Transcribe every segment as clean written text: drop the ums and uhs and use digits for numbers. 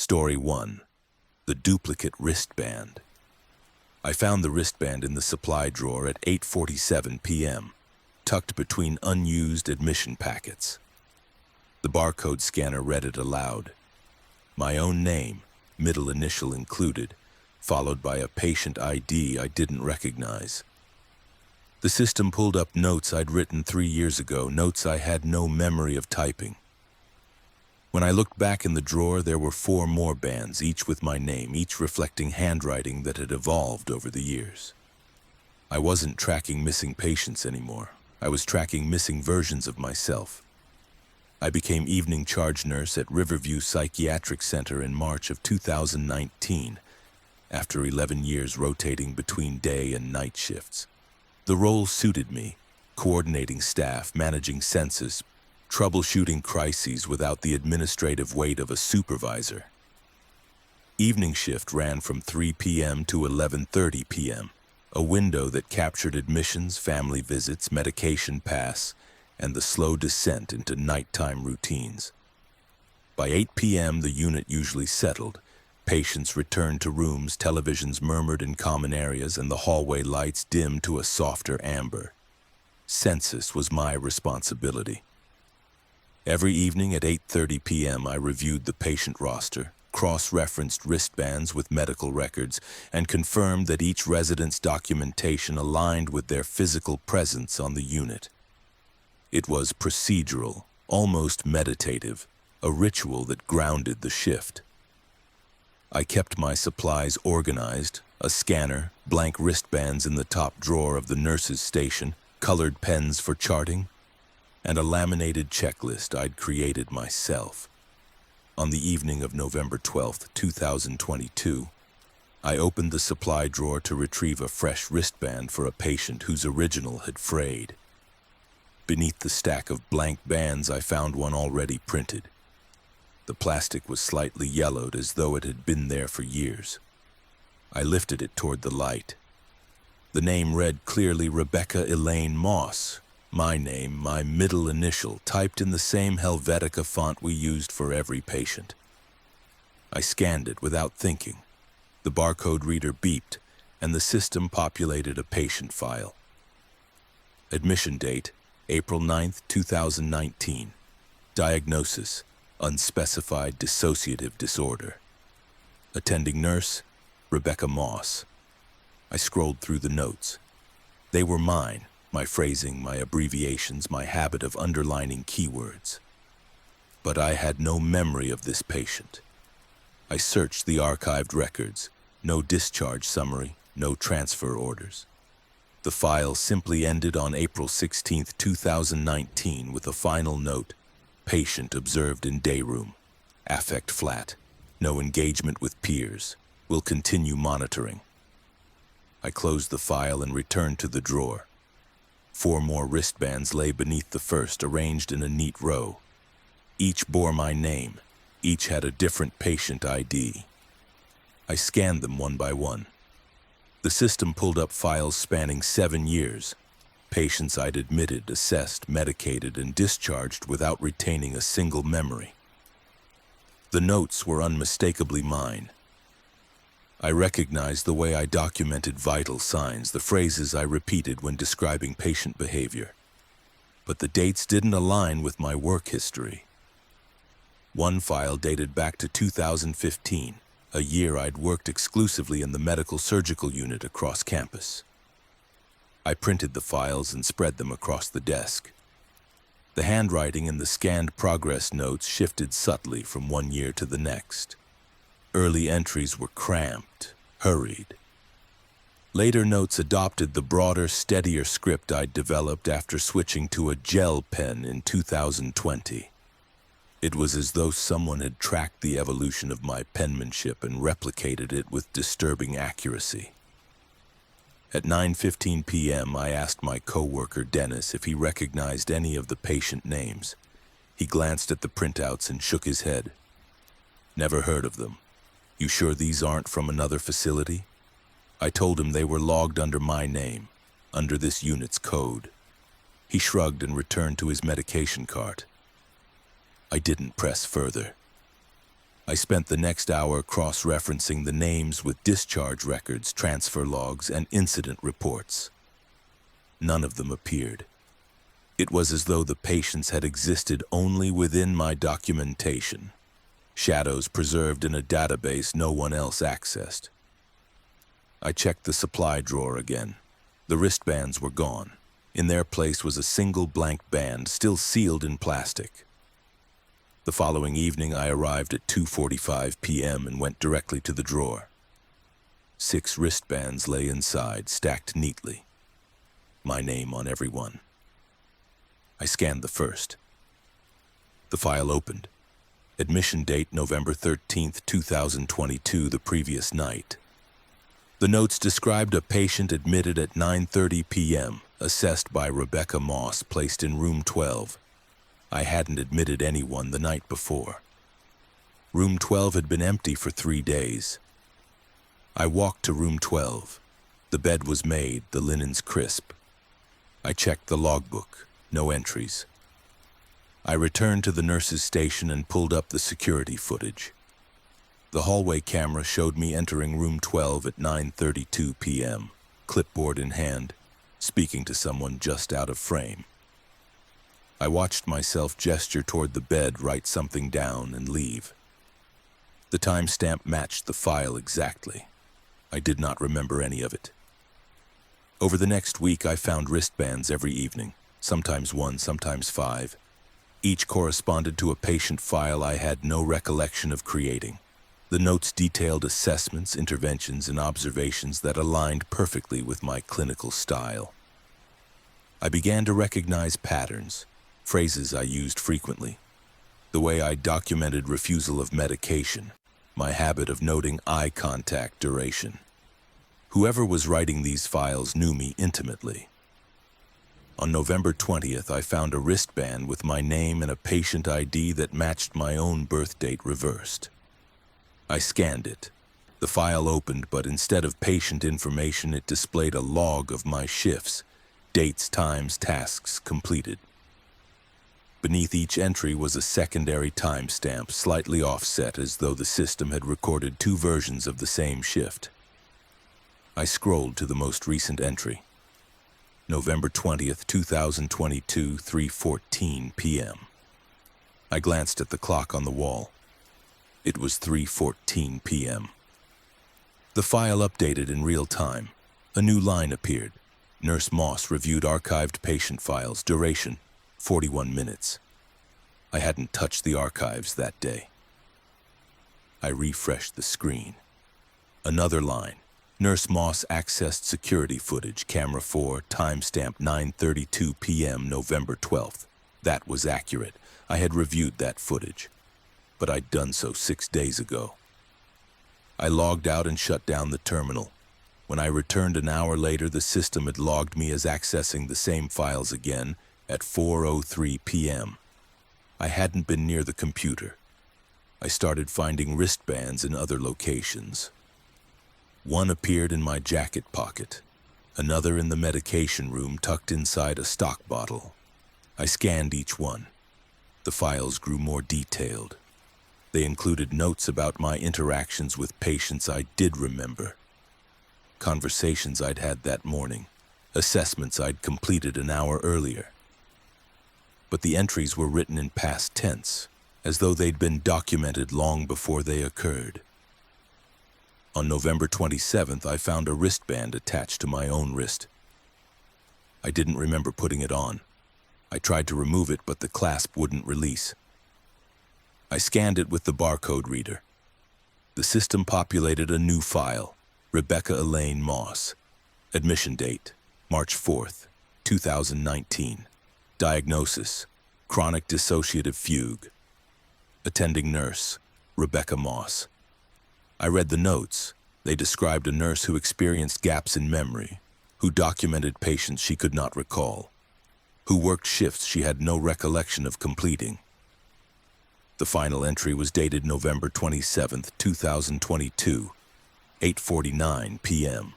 Story 1. The Duplicate Wristband. I found the wristband in the supply drawer at 8:47 p.m., tucked between unused admission packets. The barcode scanner read it aloud. My own name, middle initial included, followed by a patient ID I didn't recognize. The system pulled up notes I'd written 3 years ago, notes I had no memory of typing. When I looked back in the drawer, there were 4 more bands, each with my name, each reflecting handwriting that had evolved over the years. I wasn't tracking missing patients anymore. I was tracking missing versions of myself. I became evening charge nurse at Riverview Psychiatric Center in March of 2019, after 11 years rotating between day and night shifts. The role suited me, coordinating staff, managing census, troubleshooting crises without the administrative weight of a supervisor. Evening shift ran from 3 p.m. to 11:30 p.m., a window that captured admissions, family visits, medication pass, and the slow descent into nighttime routines. By 8 p.m., the unit usually settled. Patients returned to rooms, televisions murmured in common areas, and the hallway lights dimmed to a softer amber. Census was my responsibility. Every evening at 8:30 p.m., I reviewed the patient roster, cross-referenced wristbands with medical records, and confirmed that each resident's documentation aligned with their physical presence on the unit. It was procedural, almost meditative, a ritual that grounded the shift. I kept my supplies organized, a scanner, blank wristbands in the top drawer of the nurse's station, colored pens for charting, and a laminated checklist I'd created myself. On the evening of November 12, 2022, I opened the supply drawer to retrieve a fresh wristband for a patient whose original had frayed. Beneath the stack of blank bands, I found one already printed. The plastic was slightly yellowed, as though it had been there for years. I lifted it toward the light. The name read clearly Rebecca Elaine Moss. My name, my middle initial, typed in the same Helvetica font we used for every patient. I scanned it without thinking. The barcode reader beeped, and the system populated a patient file. Admission date, April 9, 2019. Diagnosis, unspecified dissociative disorder. Attending nurse, Rebecca Moss. I scrolled through the notes. They were mine. My phrasing, my abbreviations, my habit of underlining keywords. But I had no memory of this patient. I searched the archived records. No discharge summary, no transfer orders. The file simply ended on April 16, 2019 with a final note: patient observed in day room. Affect flat. No engagement with peers. Will continue monitoring. I closed the file and returned to the drawer. 4 more wristbands lay beneath the first, arranged in a neat row. Each bore my name. Each had a different patient ID. I scanned them one by one. The system pulled up files spanning 7 years. Patients I'd admitted, assessed, medicated, and discharged without retaining a single memory. The notes were unmistakably mine. I recognized the way I documented vital signs, the phrases I repeated when describing patient behavior. But the dates didn't align with my work history. One file dated back to 2015, a year I'd worked exclusively in the medical surgical unit across campus. I printed the files and spread them across the desk. The handwriting in the scanned progress notes shifted subtly from one year to the next. Early entries were cramped, hurried. Later notes adopted the broader, steadier script I'd developed after switching to a gel pen in 2020. It was as though someone had tracked the evolution of my penmanship and replicated it with disturbing accuracy. At 9:15 p.m., I asked my coworker Dennis if he recognized any of the patient names. He glanced at the printouts and shook his head. Never heard of them. You sure these aren't from another facility? I told him they were logged under my name, under this unit's code. He shrugged and returned to his medication cart. I didn't press further. I spent the next hour cross-referencing the names with discharge records, transfer logs, and incident reports. None of them appeared. It was as though the patients had existed only within my documentation, shadows preserved in a database no one else accessed. I checked the supply drawer again. The wristbands were gone. In their place was a single blank band, still sealed in plastic. The following evening, I arrived at 2:45 p.m. and went directly to the drawer. 6 wristbands lay inside, stacked neatly. My name on every one. I scanned the first. The file opened. Admission date November 13th, 2022, the previous night. The notes described a patient admitted at 9:30 p.m., assessed by Rebecca Moss, placed in room 12. I hadn't admitted anyone the night before. Room 12 had been empty for 3 days. I walked to room 12. The bed was made, the linens crisp. I checked the logbook. No entries. I returned to the nurse's station and pulled up the security footage. The hallway camera showed me entering room 12 at 9:32 p.m., clipboard in hand, speaking to someone just out of frame. I watched myself gesture toward the bed, write something down, and leave. The timestamp matched the file exactly. I did not remember any of it. Over the next week, I found wristbands every evening, sometimes 1, sometimes 5. Each corresponded to a patient file I had no recollection of creating. The notes detailed assessments, interventions, and observations that aligned perfectly with my clinical style. I began to recognize patterns, phrases I used frequently, the way I documented refusal of medication, my habit of noting eye contact duration. Whoever was writing these files knew me intimately. On November 20th, I found a wristband with my name and a patient ID that matched my own birth date reversed. I scanned it. The file opened, but instead of patient information, it displayed a log of my shifts, dates, times, tasks completed. Beneath each entry was a secondary timestamp, slightly offset as though the system had recorded 2 versions of the same shift. I scrolled to the most recent entry. November 20th, 2022, 3:14 p.m. I glanced at the clock on the wall. It was 3:14 p.m. The file updated in real time. A new line appeared. Nurse Moss reviewed archived patient files. Duration, 41 minutes. I hadn't touched the archives that day. I refreshed the screen. Another line. Nurse Moss accessed security footage, camera 4, timestamp 9:32 p.m. November 12th. That was accurate. I had reviewed that footage, but I'd done so 6 days ago. I logged out and shut down the terminal. When I returned an hour later, the system had logged me as accessing the same files again at 4:03 p.m. I hadn't been near the computer. I started finding wristbands in other locations. One appeared in my jacket pocket, another in the medication room tucked inside a stock bottle. I scanned each one. The files grew more detailed. They included notes about my interactions with patients I did remember, conversations I'd had that morning, assessments I'd completed an hour earlier. But the entries were written in past tense, as though they'd been documented long before they occurred. On November 27th, I found a wristband attached to my own wrist. I didn't remember putting it on. I tried to remove it, but the clasp wouldn't release. I scanned it with the barcode reader. The system populated a new file, Rebecca Elaine Moss. Admission date, March 4th, 2019. Diagnosis, chronic dissociative fugue. Attending nurse, Rebecca Moss. I read the notes. They described a nurse who experienced gaps in memory, who documented patients she could not recall, who worked shifts she had no recollection of completing. The final entry was dated November 27th, 2022, 8:49 p.m.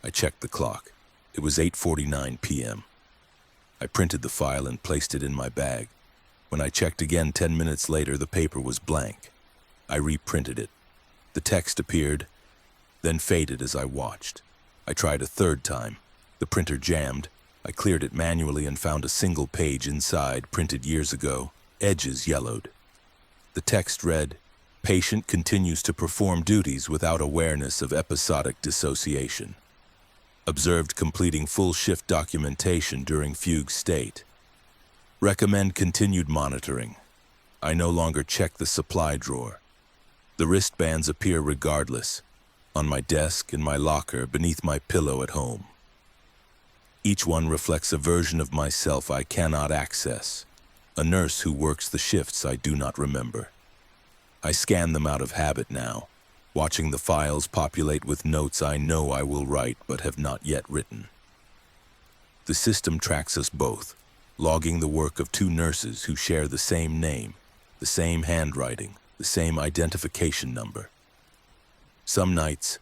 I checked the clock. It was 8:49 p.m. I printed the file and placed it in my bag. When I checked again 10 minutes later, the paper was blank. I reprinted it. The text appeared, then faded as I watched. I tried a third time. The printer jammed. I cleared it manually and found a single page inside, printed years ago, edges yellowed. The text read, "Patient continues to perform duties without awareness of episodic dissociation. Observed completing full shift documentation during fugue state. Recommend continued monitoring. I no longer check the supply drawer. The wristbands appear regardless, on my desk, in my locker, beneath my pillow at home. Each one reflects a version of myself I cannot access, a nurse who works the shifts I do not remember. I scan them out of habit now, watching the files populate with notes I know I will write but have not yet written. The system tracks us both, logging the work of two nurses who share the same name, the same handwriting, the same identification number. Some nights,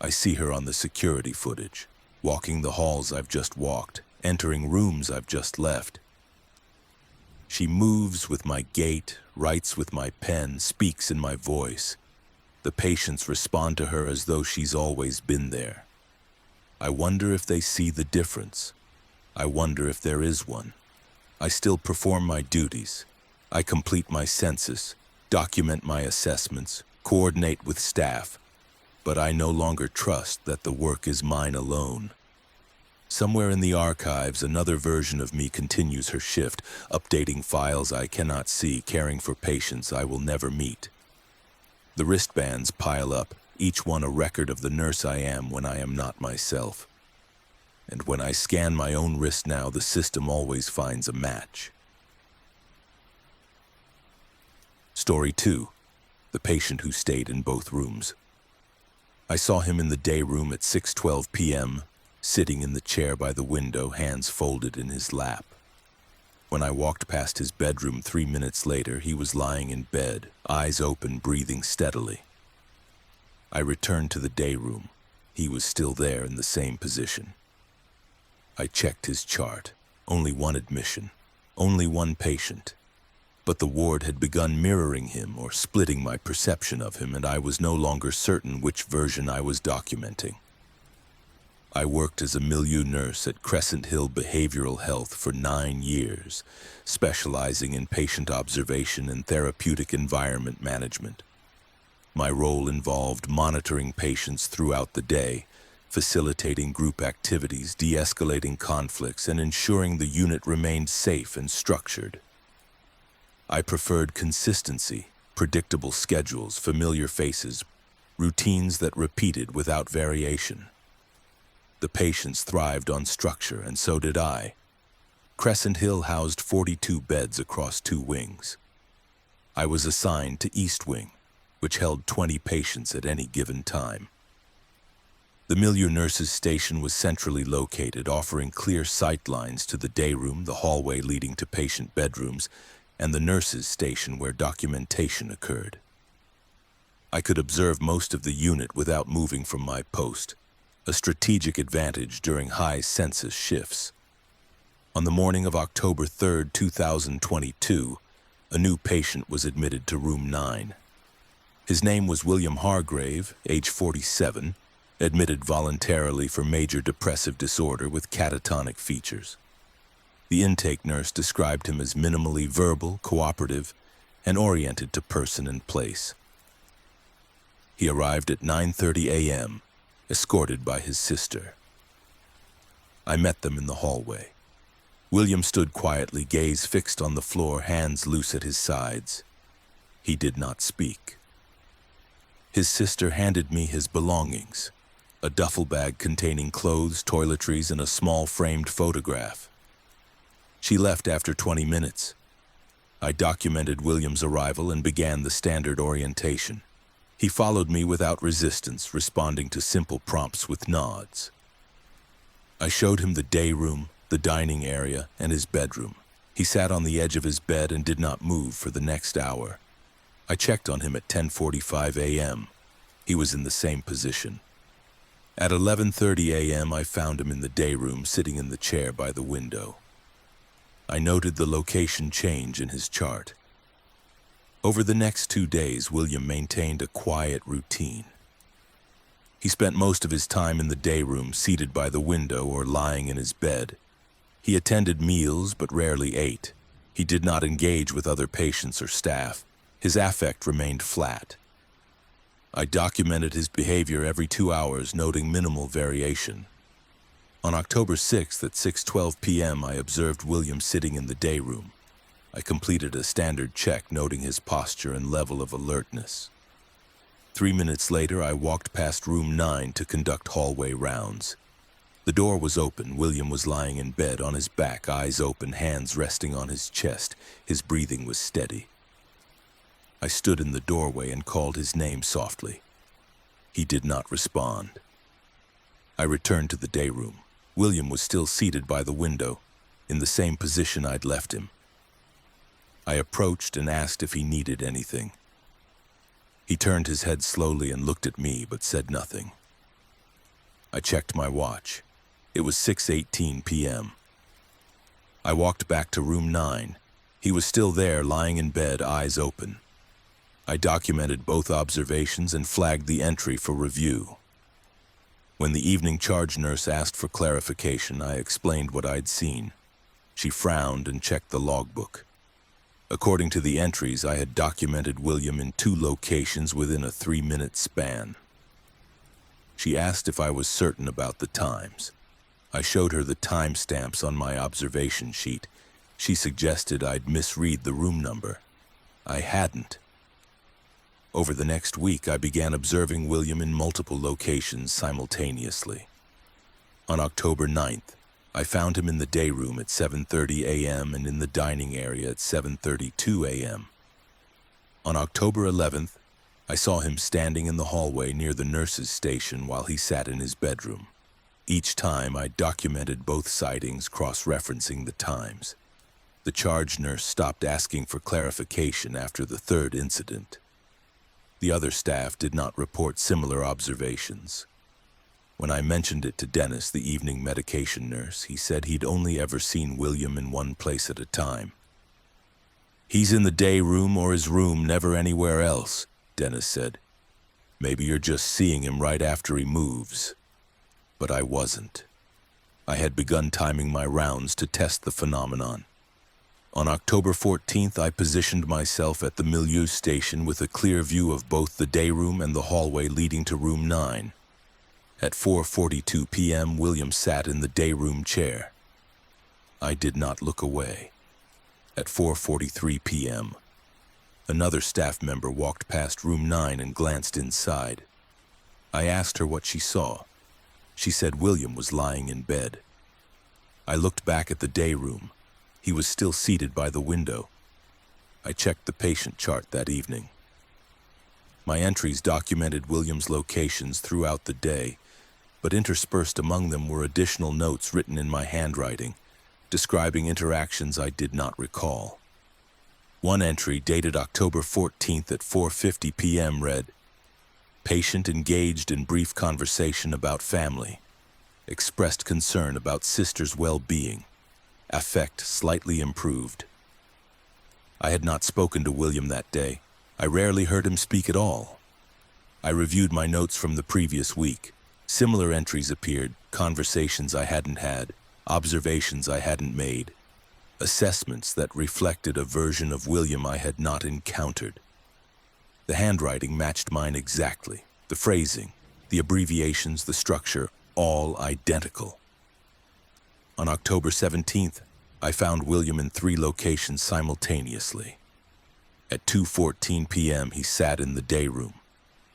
I see her on the security footage, walking the halls I've just walked, entering rooms I've just left. She moves with my gait, writes with my pen, speaks in my voice. The patients respond to her as though she's always been there. I wonder if they see the difference. I wonder if there is one. I still perform my duties. I complete my census, document my assessments, coordinate with staff, but I no longer trust that the work is mine alone. Somewhere in the archives, another version of me continues her shift, updating files I cannot see, caring for patients I will never meet. The wristbands pile up, each one a record of the nurse I am when I am not myself. And when I scan my own wrist now, the system always finds a match. Story 2. The patient who stayed in both rooms. I saw him in the day room at 6:12 p.m., sitting in the chair by the window, hands folded in his lap. When I walked past his bedroom 3 minutes later, he was lying in bed, eyes open, breathing steadily. I returned to the day room. He was still there in the same position. I checked his chart. Only one admission, only one patient. But the ward had begun mirroring him or splitting my perception of him, and I was no longer certain which version I was documenting. I worked as a milieu nurse at Crescent Hill Behavioral Health for 9 years, specializing in patient observation and therapeutic environment management. My role involved monitoring patients throughout the day, facilitating group activities, de-escalating conflicts, and ensuring the unit remained safe and structured. I preferred consistency, predictable schedules, familiar faces, routines that repeated without variation. The patients thrived on structure, and so did I. Crescent Hill housed 42 beds across 2 wings. I was assigned to East Wing, which held 20 patients at any given time. The milieu nurses' station was centrally located, offering clear sight lines to the day room, the hallway leading to patient bedrooms, and the nurses' station where documentation occurred. I could observe most of the unit without moving from my post, a strategic advantage during high census shifts. On the morning of October 3, 2022, a new patient was admitted to room 9. His name was William Hargrave, age 47, admitted voluntarily for major depressive disorder with catatonic features. The intake nurse described him as minimally verbal, cooperative, and oriented to person and place. He arrived at 9:30 a.m., escorted by his sister. I met them in the hallway. William stood quietly, gaze fixed on the floor, hands loose at his sides. He did not speak. His sister handed me his belongings, a duffel bag containing clothes, toiletries, and a small framed photograph. She left after 20 minutes. I documented William's arrival and began the standard orientation. He followed me without resistance, responding to simple prompts with nods. I showed him the day room, the dining area, and his bedroom. He sat on the edge of his bed and did not move for the next hour. I checked on him at 10:45 a.m. He was in the same position. At 11:30 a.m., I found him in the day room, sitting in the chair by the window. I noted the location change in his chart. Over the next 2 days, William maintained a quiet routine. He spent most of his time in the day room, seated by the window or lying in his bed. He attended meals but rarely ate. He did not engage with other patients or staff. His affect remained flat. I documented his behavior every 2 hours, noting minimal variation. On October 6th at 6:12 p.m., I observed William sitting in the day room. I completed a standard check, noting his posture and level of alertness. 3 minutes later, I walked past room 9 to conduct hallway rounds. The door was open. William was lying in bed on his back, eyes open, hands resting on his chest. His breathing was steady. I stood in the doorway and called his name softly. He did not respond. I returned to the day room. William was still seated by the window, in the same position I'd left him. I approached and asked if he needed anything. He turned his head slowly and looked at me, but said nothing. I checked my watch. It was 6:18 p.m. I walked back to room 9. He was still there, lying in bed, eyes open. I documented both observations and flagged the entry for review. When the evening charge nurse asked for clarification, I explained what I'd seen. She frowned and checked the logbook. According to the entries, I had documented William in 2 locations within a 3-minute span. She asked if I was certain about the times. I showed her the timestamps on my observation sheet. She suggested I'd misread the room number. I hadn't. Over the next week, I began observing William in multiple locations simultaneously. On October 9th, I found him in the day room at 7:30 a.m. and in the dining area at 7:32 a.m. On October 11th, I saw him standing in the hallway near the nurse's station while he sat in his bedroom. Each time, I documented both sightings, cross-referencing the times. The charge nurse stopped asking for clarification after the 3rd incident. The other staff did not report similar observations. When I mentioned it to Dennis, the evening medication nurse, he said he'd only ever seen William in one place at a time. "He's in the day room or his room, never anywhere else," Dennis said. "Maybe you're just seeing him right after he moves." But I wasn't. I had begun timing my rounds to test the phenomenon. On October 14th, I positioned myself at the milieu station with a clear view of both the day room and the hallway leading to room 9. At 4:42 p.m., William sat in the day room chair. I did not look away. At 4:43 p.m., another staff member walked past room 9 and glanced inside. I asked her what she saw. She said William was lying in bed. I looked back at the day room. He was still seated by the window. I checked the patient chart that evening. My entries documented William's locations throughout the day, but interspersed among them were additional notes written in my handwriting, describing interactions I did not recall. One entry, dated October 14th at 4:50 p.m., read, "Patient engaged in brief conversation about family. Expressed concern about sister's well-being. Affect slightly improved." I had not spoken to William that day. I rarely heard him speak at all. I reviewed my notes from the previous week. Similar entries appeared, conversations I hadn't had, observations I hadn't made, assessments that reflected a version of William I had not encountered. The handwriting matched mine exactly. The phrasing, the abbreviations, the structure, all identical. On October 17th, I found William in 3 locations simultaneously. At 2:14 p.m., he sat in the day room.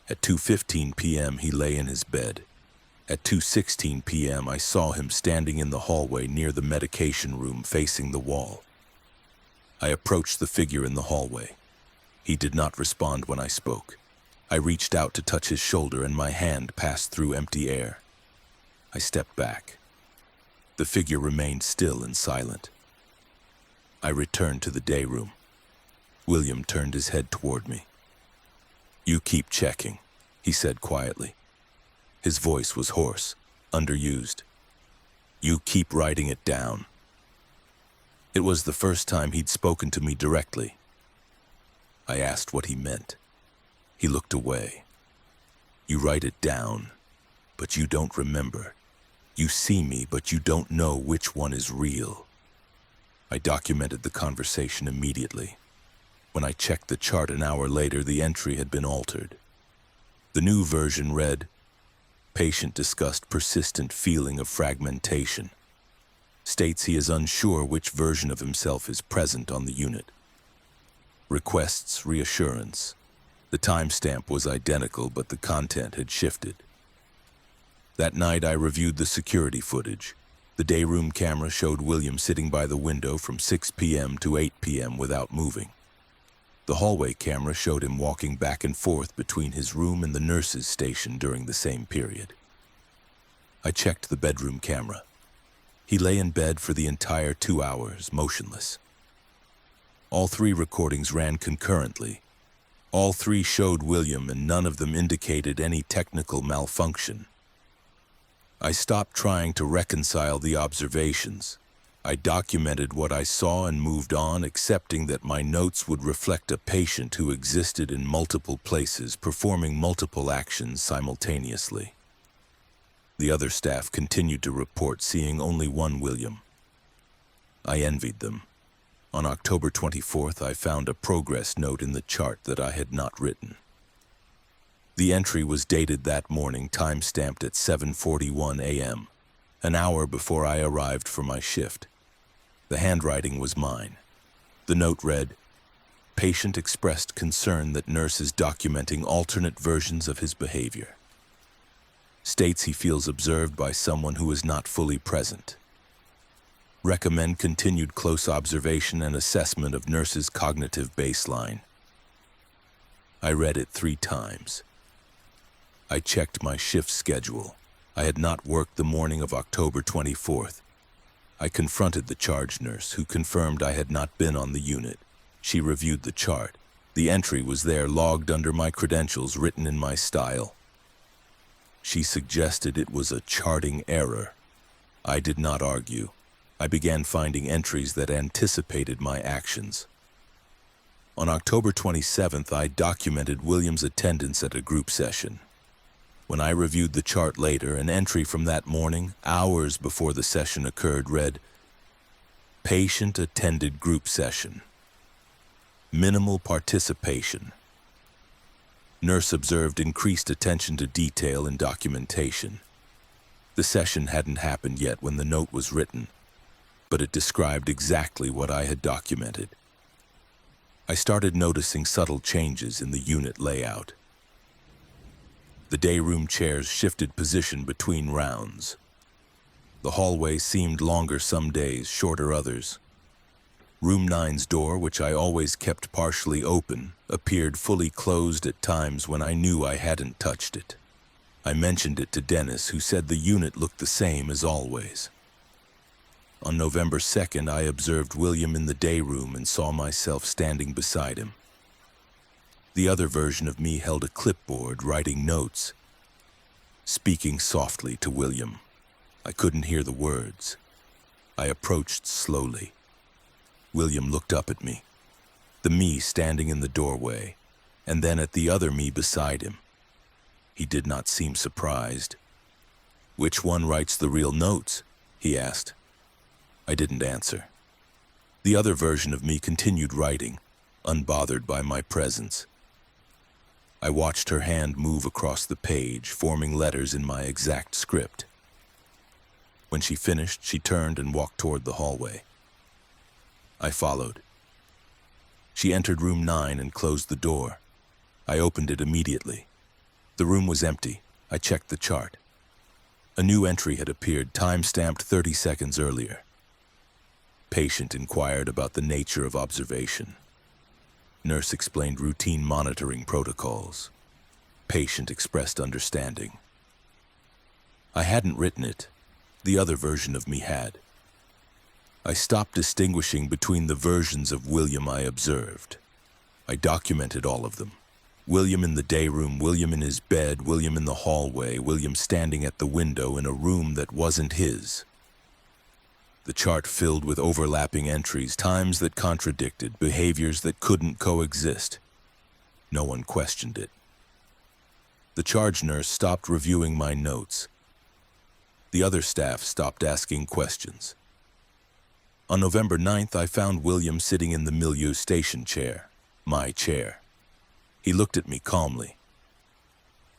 At 2:15 p.m., he lay in his bed. At 2:16 p.m., I saw him standing in the hallway near the medication room facing the wall. I approached the figure in the hallway. He did not respond when I spoke. I reached out to touch his shoulder and my hand passed through empty air. I stepped back. The figure remained still and silent. I returned to the day room. William turned his head toward me. "You keep checking," he said quietly. His voice was hoarse, underused. "You keep writing it down." It was the first time he'd spoken to me directly. I asked what he meant. He looked away. You write it down, but you don't remember. You see me, but you don't know which one is real. I documented the conversation immediately. When I checked the chart an hour later, the entry had been altered. The new version read, "Patient discussed persistent feeling of fragmentation. States he is unsure which version of himself is present on the unit. Requests reassurance." The timestamp was identical, but the content had shifted. That night, I reviewed the security footage. The day room camera showed William sitting by the window from 6 p.m. to 8 p.m. without moving. The hallway camera showed him walking back and forth between his room and the nurse's station during the same period. I checked the bedroom camera. He lay in bed for the entire 2 hours, motionless. All 3 recordings ran concurrently. All 3 showed William, and none of them indicated any technical malfunction. I stopped trying to reconcile the observations. I documented what I saw and moved on, accepting that my notes would reflect a patient who existed in multiple places, performing multiple actions simultaneously. The other staff continued to report seeing only one William. I envied them. On October 24th, I found a progress note in the chart that I had not written. The entry was dated that morning, time-stamped at 7:41 a.m., an hour before I arrived for my shift. The handwriting was mine. The note read, "Patient expressed concern that nurse is documenting alternate versions of his behavior. States he feels observed by someone who is not fully present. Recommend continued close observation and assessment of nurse's cognitive baseline." I read it 3 times. I checked my shift schedule. I had not worked the morning of October 24th. I confronted the charge nurse, who confirmed I had not been on the unit. She reviewed the chart. The entry was there, logged under my credentials, written in my style. She suggested it was a charting error. I did not argue. I began finding entries that anticipated my actions. On October 27th, I documented William's attendance at a group session. When I reviewed the chart later, an entry from that morning, hours before the session occurred, read, "Patient attended group session. Minimal participation. Nurse observed increased attention to detail and documentation." The session hadn't happened yet when the note was written, but it described exactly what I had documented. I started noticing subtle changes in the unit layout. The day room chairs shifted position between rounds. The hallway seemed longer some days, shorter others. Room 9's door, which I always kept partially open, appeared fully closed at times when I knew I hadn't touched it. I mentioned it to Dennis, who said the unit looked the same as always. On November 2nd, I observed William in the day room and saw myself standing beside him. The other version of me held a clipboard, writing notes, speaking softly to William. I couldn't hear the words. I approached slowly. William looked up at me, the me standing in the doorway, and then at the other me beside him. He did not seem surprised. "Which one writes the real notes?" he asked. I didn't answer. The other version of me continued writing, unbothered by my presence. I watched her hand move across the page, forming letters in my exact script. When she finished, she turned and walked toward the hallway. I followed. She entered room 9 and closed the door. I opened it immediately. The room was empty. I checked the chart. A new entry had appeared, time-stamped 30 seconds earlier. Patient inquired about the nature of observation. Nurse explained routine monitoring protocols. Patient expressed understanding. I hadn't written it. The other version of me had. I stopped distinguishing between the versions of William I observed. I documented all of them. William in the day room, William in his bed, William in the hallway, William standing at the window in a room that wasn't his. The chart filled with overlapping entries, times that contradicted, behaviors that couldn't coexist. No one questioned it. The charge nurse stopped reviewing my notes. The other staff stopped asking questions. On November 9th, I found William sitting in the milieu station chair, my chair. He looked at me calmly.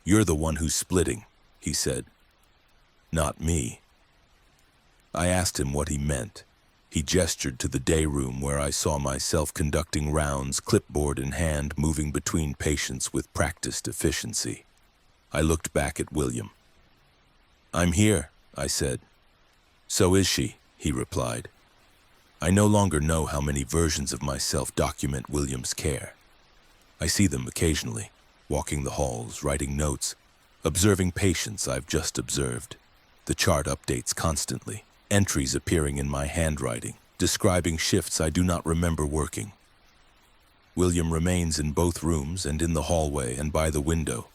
"You're the one who's splitting," he said. "Not me." I asked him what he meant. He gestured to the day room where I saw myself conducting rounds, clipboard in hand, moving between patients with practiced efficiency. I looked back at William. "I'm here," I said. "So is she," he replied. I no longer know how many versions of myself document William's care. I see them occasionally, walking the halls, writing notes, observing patients I've just observed. The chart updates constantly, entries appearing in my handwriting, describing shifts I do not remember working. William remains in both rooms and in the hallway and by the window,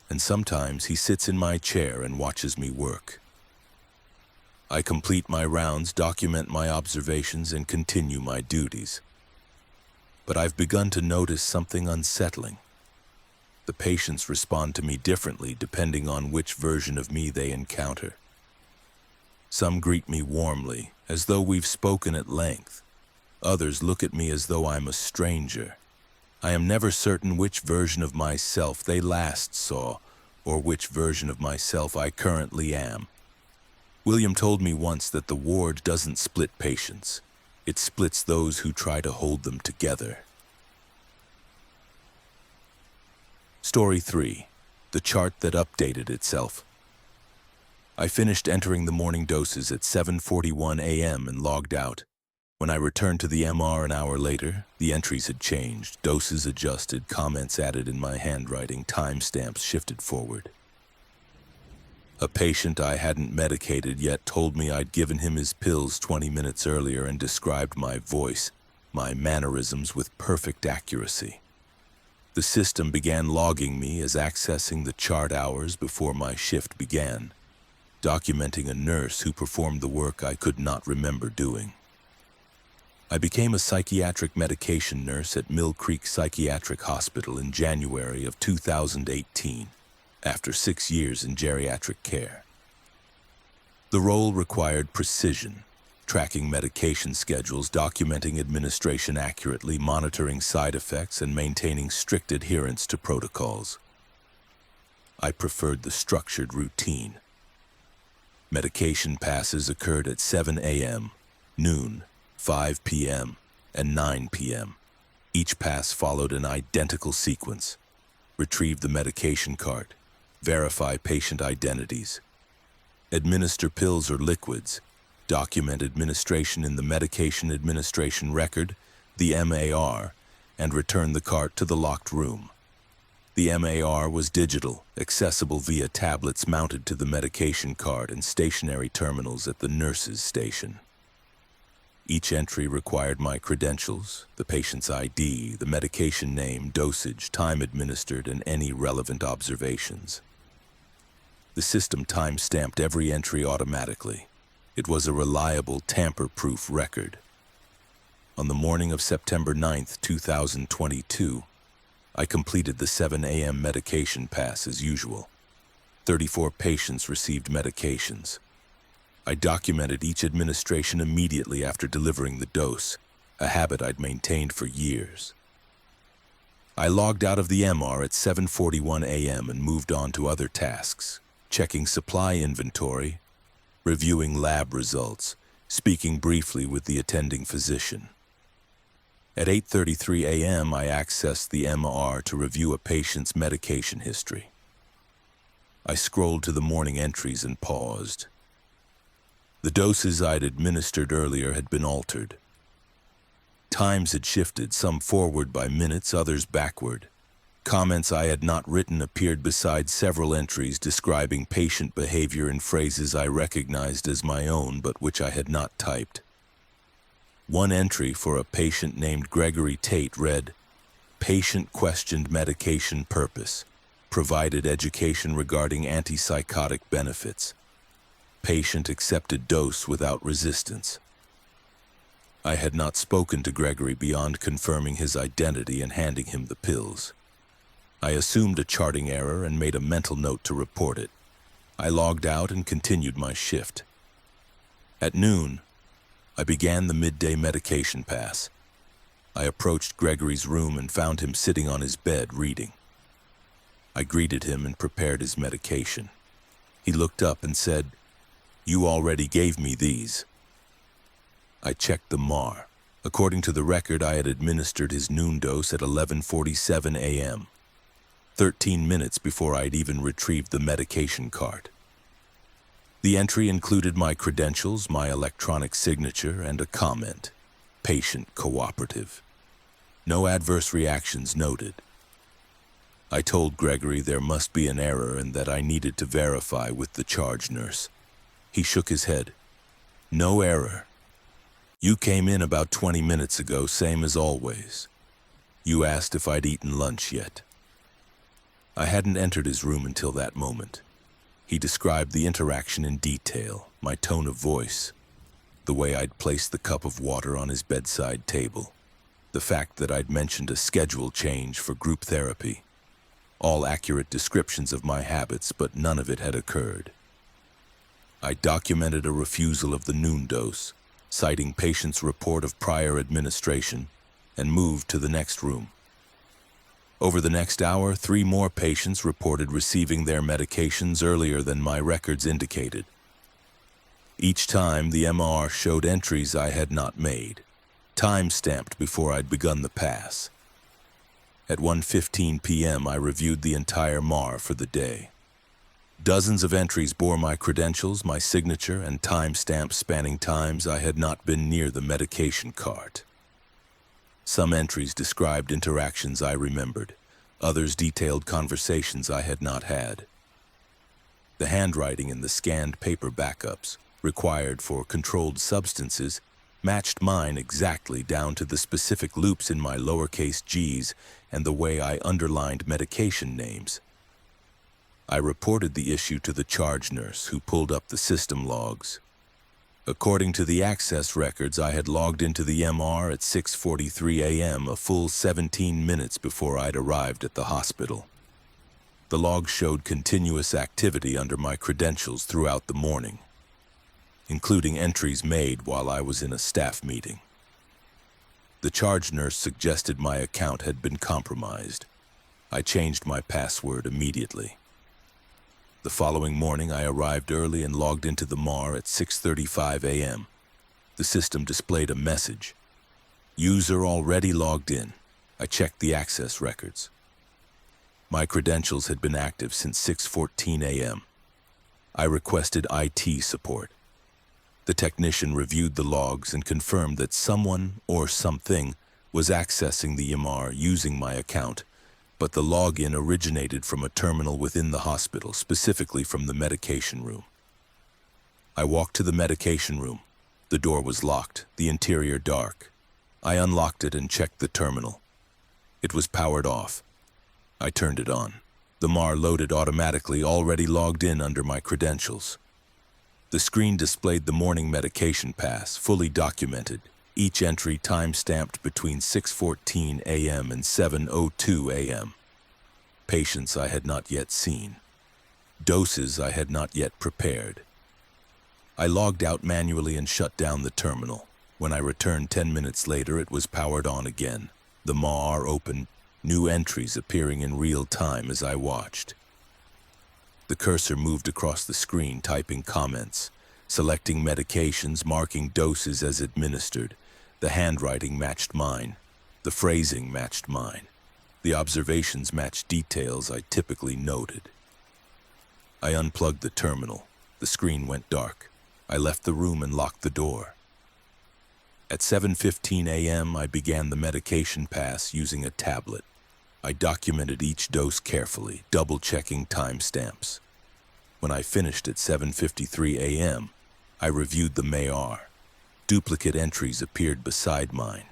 and sometimes he sits in my chair and watches me work. I complete my rounds, document my observations, and continue my duties. But I've begun to notice something unsettling. The patients respond to me differently depending on which version of me they encounter. Some greet me warmly, as though we've spoken at length. Others look at me as though I'm a stranger. I am never certain which version of myself they last saw, or which version of myself I currently am. William told me once that the ward doesn't split patients. It splits those who try to hold them together. Story 3. The chart that updated itself. I finished entering the morning doses at 7:41 a.m. and logged out. When I returned to the MR an hour later, the entries had changed, doses adjusted, comments added in my handwriting, timestamps shifted forward. A patient I hadn't medicated yet told me I'd given him his pills 20 minutes earlier and described my voice, my mannerisms with perfect accuracy. The system began logging me as accessing the chart hours before my shift began, documenting a nurse who performed the work I could not remember doing. I became a psychiatric medication nurse at Mill Creek Psychiatric Hospital in January of 2018. After 6 years in geriatric care. The role required precision, tracking medication schedules, documenting administration accurately, monitoring side effects, and maintaining strict adherence to protocols. I preferred the structured routine. Medication passes occurred at 7 a.m., noon, 5 p.m., and 9 p.m. Each pass followed an identical sequence. Retrieve the medication cart. Verify patient identities. Administer pills or liquids. Document administration in the medication administration record, the MAR, and return the cart to the locked room. The MAR was digital, accessible via tablets mounted to the medication cart and stationary terminals at the nurse's station. Each entry required my credentials, the patient's ID, the medication name, dosage, time administered, and any relevant observations. The system time-stamped every entry automatically. It was a reliable, tamper-proof record. On the morning of September 9th, 2022, I completed the 7 a.m. medication pass as usual. 34 patients received medications. I documented each administration immediately after delivering the dose, a habit I'd maintained for years. I logged out of the MR at 7:41 a.m. and moved on to other tasks. Checking supply inventory, reviewing lab results, speaking briefly with the attending physician. At 8:33 a.m., I accessed the MR to review a patient's medication history. I scrolled to the morning entries and paused. The doses I'd administered earlier had been altered. Times had shifted, some forward by minutes, others backward. Comments I had not written appeared beside several entries describing patient behavior in phrases I recognized as my own but which I had not typed. One entry for a patient named Gregory Tate read, "Patient questioned medication purpose, provided education regarding antipsychotic benefits. Patient accepted dose without resistance." I had not spoken to Gregory beyond confirming his identity and handing him the pills. I assumed a charting error and made a mental note to report it. I logged out and continued my shift. At noon, I began the midday medication pass. I approached Gregory's room and found him sitting on his bed reading. I greeted him and prepared his medication. He looked up and said, "You already gave me these." I checked the MAR. According to the record, I had administered his noon dose at 11:47 a.m., 13 minutes before I'd even retrieved the medication cart. The entry included my credentials, my electronic signature, and a comment, "Patient cooperative." No adverse reactions noted. I told Gregory there must be an error and that I needed to verify with the charge nurse. He shook his head. "No error. You came in about 20 minutes ago, same as always. You asked if I'd eaten lunch yet." I hadn't entered his room until that moment. He described the interaction in detail, my tone of voice, the way I'd placed the cup of water on his bedside table, the fact that I'd mentioned a schedule change for group therapy. All accurate descriptions of my habits, but none of it had occurred. I documented a refusal of the noon dose, citing patient's report of prior administration, and moved to the next room. Over the next hour, 3 more patients reported receiving their medications earlier than my records indicated. Each time, the MR showed entries I had not made, time-stamped before I'd begun the pass. At 1:15 p.m., I reviewed the entire MAR for the day. Dozens of entries bore my credentials, my signature, and timestamps spanning times I had not been near the medication cart. Some entries described interactions I remembered. Others detailed conversations I had not had. The handwriting in the scanned paper backups, required for controlled substances, matched mine exactly down to the specific loops in my lowercase g's and the way I underlined medication names. I reported the issue to the charge nurse, who pulled up the system logs. According to the access records, I had logged into the MR at 6:43 a.m., a full 17 minutes before I'd arrived at the hospital. The log showed continuous activity under my credentials throughout the morning, including entries made while I was in a staff meeting. The charge nurse suggested my account had been compromised. I changed my password immediately. The following morning, I arrived early and logged into the MAR at 6:35 a.m. The system displayed a message. "User already logged in." I checked the access records. My credentials had been active since 6:14 a.m. I requested IT support. The technician reviewed the logs and confirmed that someone or something was accessing the MR using my account, but the login originated from a terminal within the hospital, specifically from the medication room. I walked to the medication room. The door was locked, the interior dark. I unlocked it and checked the terminal. It was powered off. I turned it on. The MAR loaded automatically, already logged in under my credentials. The screen displayed the morning medication pass, fully documented, each entry time-stamped between 6:14 a.m. and 7:02 a.m. Patients I had not yet seen. Doses I had not yet prepared. I logged out manually and shut down the terminal. When I returned 10 minutes later, it was powered on again. The MAR opened, new entries appearing in real time as I watched. The cursor moved across the screen, typing comments, selecting medications, marking doses as administered. The handwriting matched mine. The phrasing matched mine. The observations matched details I typically noted. I unplugged the terminal. The screen went dark. I left the room and locked the door. At 7:15 a.m., I began the medication pass using a tablet. I documented each dose carefully, double-checking timestamps. When I finished at 7:53 a.m., I reviewed the MAR. Duplicate entries appeared beside mine.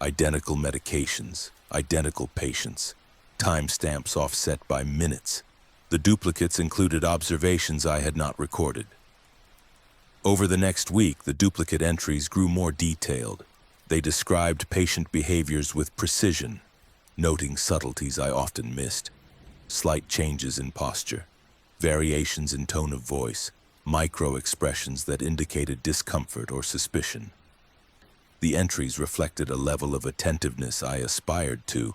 Identical medications, identical patients, timestamps offset by minutes. The duplicates included observations I had not recorded. Over the next week, the duplicate entries grew more detailed. They described patient behaviors with precision, noting subtleties I often missed. slight changes in posture, variations in tone of voice, micro-expressions that indicated discomfort or suspicion. The entries reflected a level of attentiveness I aspired to,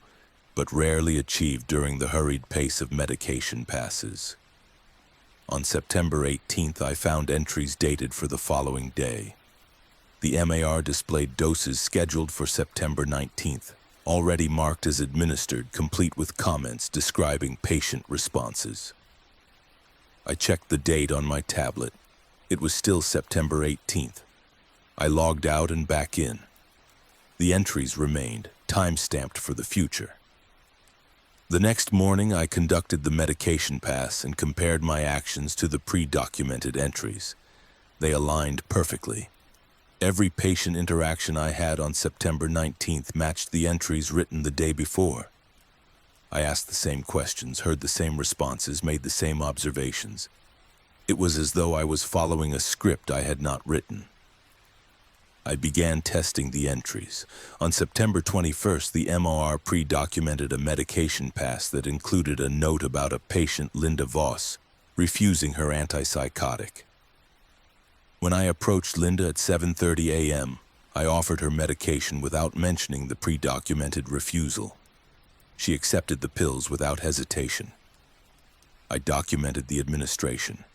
but rarely achieved during the hurried pace of medication passes. On September 18th, I found entries dated for the following day. The MAR displayed doses scheduled for September 19th, already marked as administered, complete with comments describing patient responses. I checked the date on my tablet. It was still September 18th. I logged out and back in. The entries remained, time-stamped for the future. The next morning, I conducted the medication pass and compared my actions to the pre-documented entries. They aligned perfectly. Every patient interaction I had on September 19th matched the entries written the day before. I asked the same questions, heard the same responses, made the same observations. It was as though I was following a script I had not written. I began testing the entries. On September 21st, the MOR pre-documented a medication pass that included a note about a patient, Linda Voss, refusing her antipsychotic. When I approached Linda at 7:30 a.m., I offered her medication without mentioning the pre-documented refusal. She accepted the pills without hesitation. I documented the administration.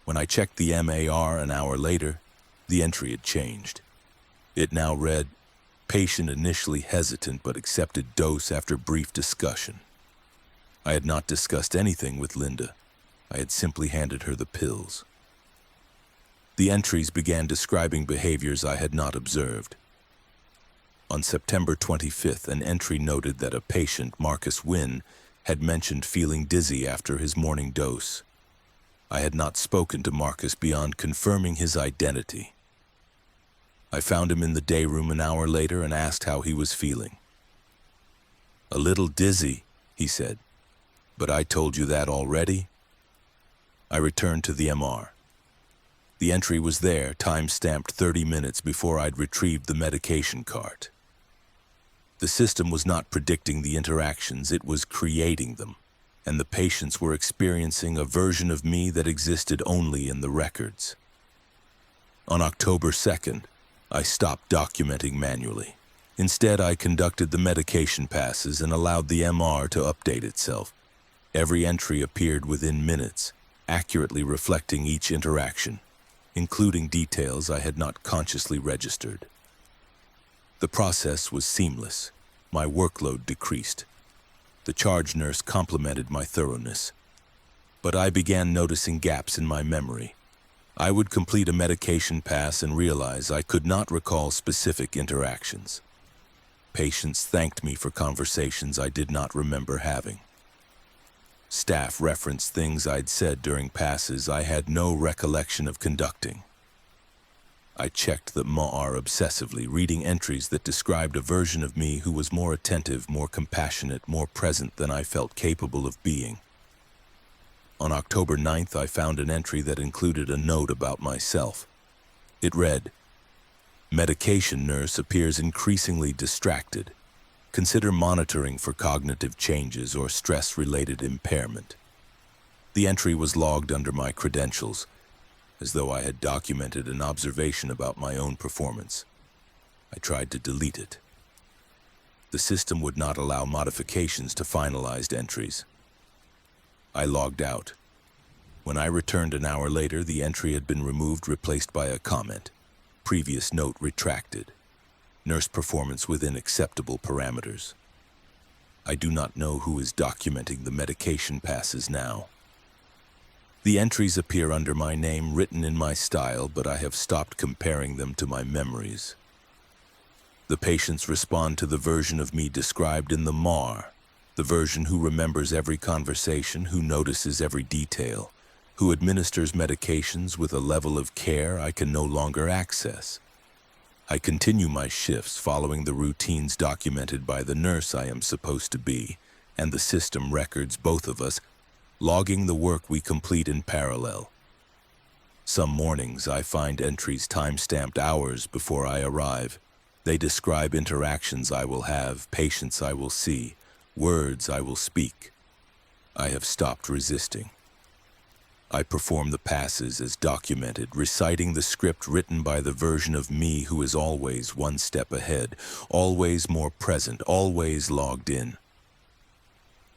When I checked the MAR an hour later, the entry had changed. It now read, "Patient initially hesitant but accepted dose after brief discussion." I had not discussed anything with Linda. I had simply handed her the pills. The entries began describing behaviors I had not observed. On September 25th, an entry noted that a patient, Marcus Wynn, had mentioned feeling dizzy after his morning dose. I had not spoken to Marcus beyond confirming his identity. I found him in the day room an hour later and asked how he was feeling. "A little dizzy," he said. "But I told you that already." I returned to the MR. The entry was there, time-stamped 30 minutes before I'd retrieved the medication cart. The system was not predicting the interactions, it was creating them, and the patients were experiencing a version of me that existed only in the records. On October 2nd, I stopped documenting manually. Instead, I conducted the medication passes and allowed the MR to update itself. Every entry appeared within minutes, accurately reflecting each interaction, including details I had not consciously registered. The process was seamless. My workload decreased. The charge nurse complimented my thoroughness. But I began noticing gaps in my memory. I would complete a medication pass and realize I could not recall specific interactions. Patients thanked me for conversations I did not remember having. Staff referenced things I'd said during passes I had no recollection of conducting. I checked the MAR obsessively, reading entries that described a version of me who was more attentive, more compassionate, more present than I felt capable of being. On October 9th, I found an entry that included a note about myself. It read, "Medication nurse appears increasingly distracted. Consider monitoring for cognitive changes or stress-related impairment." The entry was logged under my credentials, as though I had documented an observation about my own performance. I tried to delete it. The system would not allow modifications to finalized entries. I logged out. When I returned an hour later, the entry had been removed, replaced by a comment. Previous note retracted. Nurse performance within acceptable parameters. I do not know who is documenting the medication passes now. The entries appear under my name, written in my style, but I have stopped comparing them to my memories. The patients respond to the version of me described in the MAR, the version who remembers every conversation, who notices every detail, who administers medications with a level of care I can no longer access. I continue my shifts following the routines documented by the nurse I am supposed to be, and the system records both of us, logging the work we complete in parallel. Some mornings I find entries time-stamped hours before I arrive. They describe interactions I will have, patients I will see, words I will speak. I have stopped resisting. I perform the passes as documented, reciting the script written by the version of me who is always one step ahead, always more present, always logged in.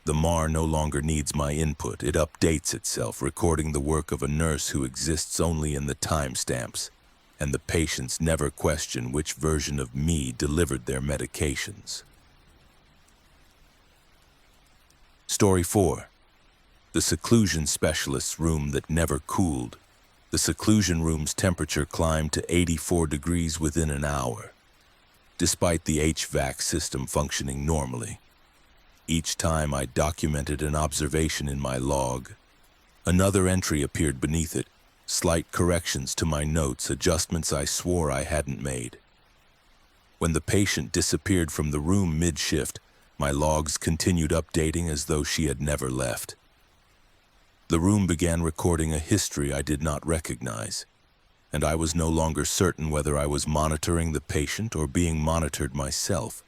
The MAR no longer needs my input. It updates itself, recording the work of a nurse who exists only in the timestamps, and the patients never question which version of me delivered their medications. Story 4. The seclusion specialist's room that never cooled. The seclusion room's temperature climbed to 84 degrees within an hour, despite the HVAC system functioning normally. Each time I documented an observation in my log, another entry appeared beneath it, slight corrections to my notes, adjustments I swore I hadn't made. When the patient disappeared from the room mid-shift, my logs continued updating as though she had never left. The room began recording a history I did not recognize, and I was no longer certain whether I was monitoring the patient or being monitored myself.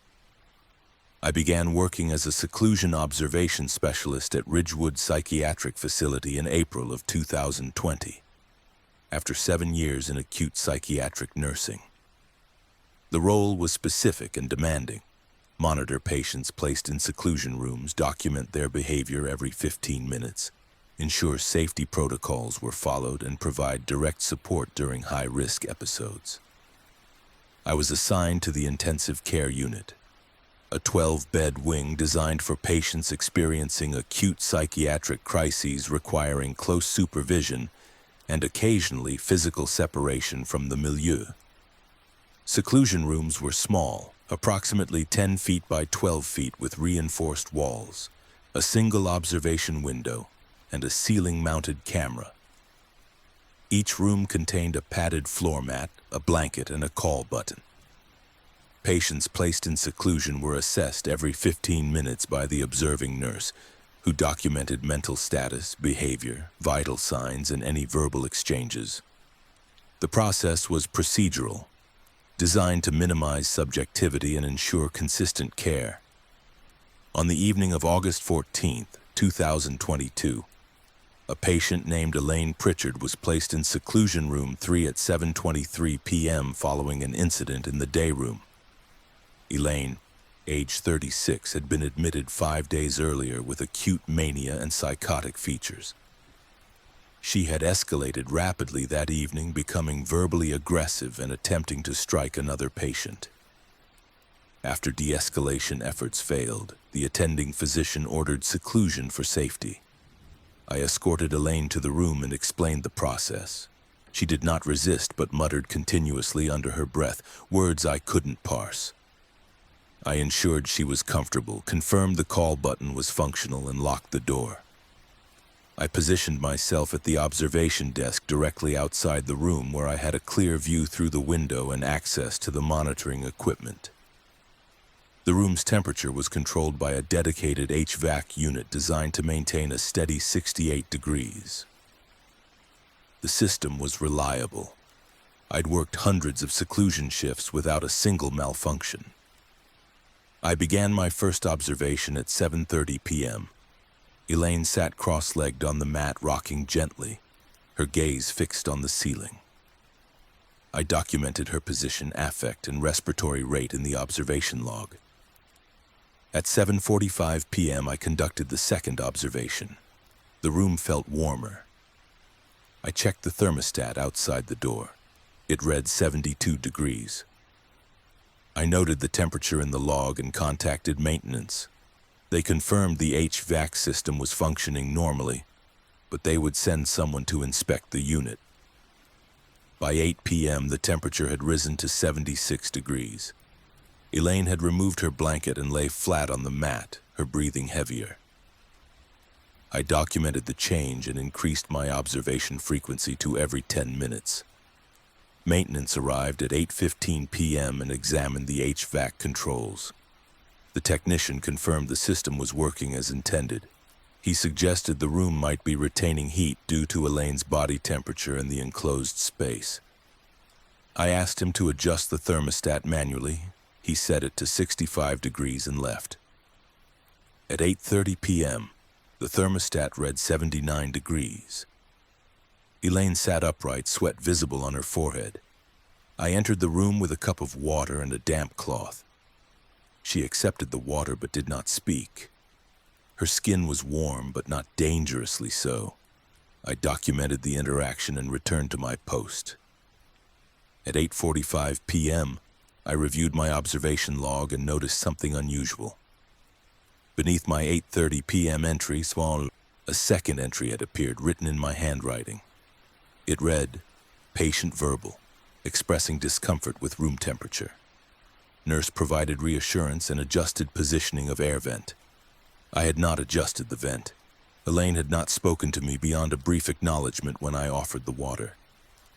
I began working as a seclusion observation specialist at Ridgewood Psychiatric Facility in April of 2020, after 7 years in acute psychiatric nursing. The role was specific and demanding. Monitor patients placed in seclusion rooms, document their behavior every 15 minutes, ensure safety protocols were followed, and provide direct support during high-risk episodes. I was assigned to the intensive care unit, a 12-bed wing designed for patients experiencing acute psychiatric crises requiring close supervision and occasionally physical separation from the milieu. Seclusion rooms were small, approximately 10 feet by 12 feet with reinforced walls, a single observation window, and a ceiling-mounted camera. Each room contained a padded floor mat, a blanket, and a call button. Patients placed in seclusion were assessed every 15 minutes by the observing nurse, who documented mental status, behavior, vital signs, and any verbal exchanges. The process was procedural, designed to minimize subjectivity and ensure consistent care. On the evening of August 14, 2022, a patient named Elaine Pritchard was placed in seclusion room 3 at 7:23 p.m. following an incident in the day room. Elaine, age 36, had been admitted 5 days earlier with acute mania and psychotic features. She had escalated rapidly that evening, becoming verbally aggressive and attempting to strike another patient. After de-escalation efforts failed, the attending physician ordered seclusion for safety. I escorted Elaine to the room and explained the process. She did not resist but muttered continuously under her breath, words I couldn't parse. I ensured she was comfortable, confirmed the call button was functional, and locked the door. I positioned myself at the observation desk directly outside the room where I had a clear view through the window and access to the monitoring equipment. The room's temperature was controlled by a dedicated HVAC unit designed to maintain a steady 68 degrees. The system was reliable. I'd worked hundreds of seclusion shifts without a single malfunction. I began my first observation at 7:30 p.m. Elaine sat cross-legged on the mat, rocking gently, her gaze fixed on the ceiling. I documented her position, affect, and respiratory rate in the observation log. At 7:45 p.m., I conducted the second observation. The room felt warmer. I checked the thermostat outside the door. It read 72 degrees. I noted the temperature in the log and contacted maintenance. They confirmed the HVAC system was functioning normally, but they would send someone to inspect the unit. By 8 p.m., the temperature had risen to 76 degrees. Elaine had removed her blanket and lay flat on the mat, her breathing heavier. I documented the change and increased my observation frequency to every 10 minutes. Maintenance arrived at 8:15 p.m. and examined the HVAC controls. The technician confirmed the system was working as intended. He suggested the room might be retaining heat due to Elaine's body temperature in the enclosed space. I asked him to adjust the thermostat manually. He set it to 65 degrees and left. At 8:30 p.m., The thermostat read 79 degrees. Elaine sat upright, sweat visible on her forehead. I entered the room with a cup of water and a damp cloth. She accepted the water but did not speak. Her skin was warm but not dangerously so. I documented the interaction and returned to my post. At 8:45 p.m., I reviewed my observation log and noticed something unusual. Beneath my 8:30 p.m. entry, a second entry had appeared, written in my handwriting. It read, "Patient verbal, expressing discomfort with room temperature. Nurse provided reassurance and adjusted positioning of air vent." I had not adjusted the vent. Elaine had not spoken to me beyond a brief acknowledgement when I offered the water.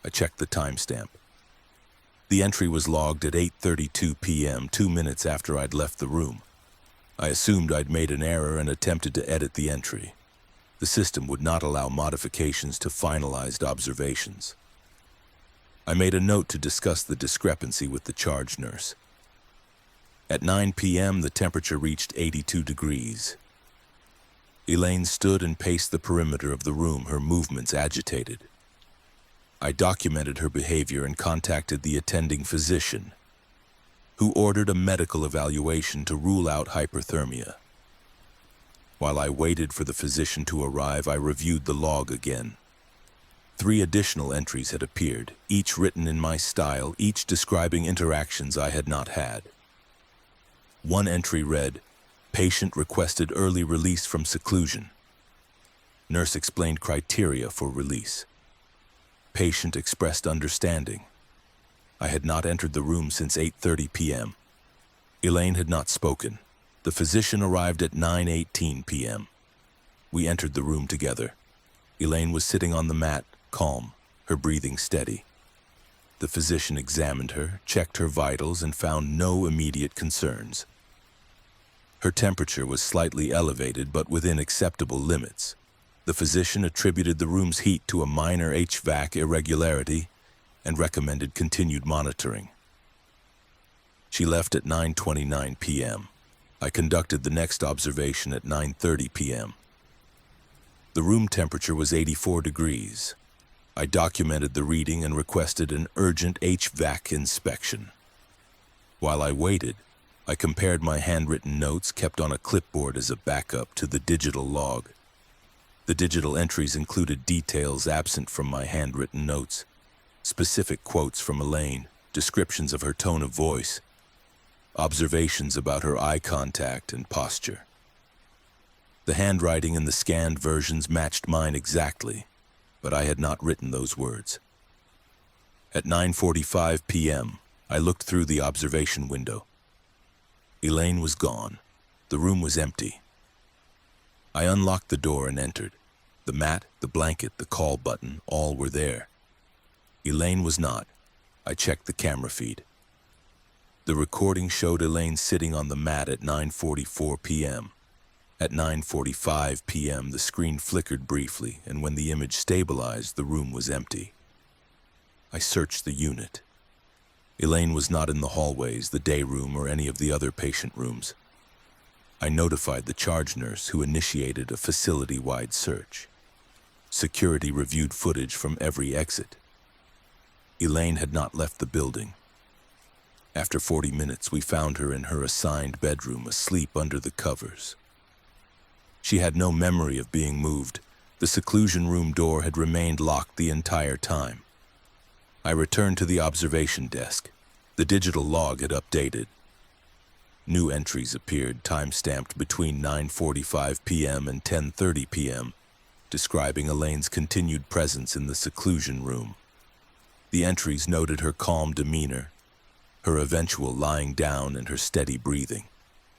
I checked the timestamp. The entry was logged at 8:32 p.m., 2 minutes after I'd left the room. I assumed I'd made an error and attempted to edit the entry. The system would not allow modifications to finalized observations. I made a note to discuss the discrepancy with the charge nurse. At 9 p.m., the temperature reached 82 degrees. Elaine stood and paced the perimeter of the room, her movements agitated. I documented her behavior and contacted the attending physician, who ordered a medical evaluation to rule out hyperthermia. While I waited for the physician to arrive, I reviewed the log again. 3 additional entries had appeared, each written in my style, each describing interactions I had not had. One entry read, "Patient requested early release from seclusion." Nurse explained criteria for release. Patient expressed understanding. I had not entered the room since 8:30 p.m. Elaine had not spoken. The physician arrived at 9:18 p.m. We entered the room together. Elaine was sitting on the mat, calm, her breathing steady. The physician examined her, checked her vitals, and found no immediate concerns. Her temperature was slightly elevated but within acceptable limits. The physician attributed the room's heat to a minor HVAC irregularity and recommended continued monitoring. She left at 9:29 p.m. I conducted the next observation at 9:30 p.m. The room temperature was 84 degrees. I documented the reading and requested an urgent HVAC inspection. While I waited, I compared my handwritten notes kept on a clipboard as a backup to the digital log. The digital entries included details absent from my handwritten notes, specific quotes from Elaine, descriptions of her tone of voice, observations about her eye contact and posture. The handwriting in the scanned versions matched mine exactly, but I had not written those words. At 9:45 p.m., I looked through the observation window. Elaine was gone. The room was empty. I unlocked the door and entered. The mat, the blanket, the call button, all were there. Elaine was not. I checked the camera feed. The recording showed Elaine sitting on the mat at 9:44 p.m. At 9:45 p.m., the screen flickered briefly, and when the image stabilized, the room was empty. I searched the unit. Elaine was not in the hallways, the day room, or any of the other patient rooms. I notified the charge nurse, who initiated a facility-wide search. Security reviewed footage from every exit. Elaine had not left the building. After 40 minutes, we found her in her assigned bedroom, asleep under the covers. She had no memory of being moved. The seclusion room door had remained locked the entire time. I returned to the observation desk. The digital log had updated. New entries appeared, time-stamped between 9:45 p.m. and 10:30 p.m., describing Elaine's continued presence in the seclusion room. The entries noted her calm demeanor, her eventual lying down, and her steady breathing.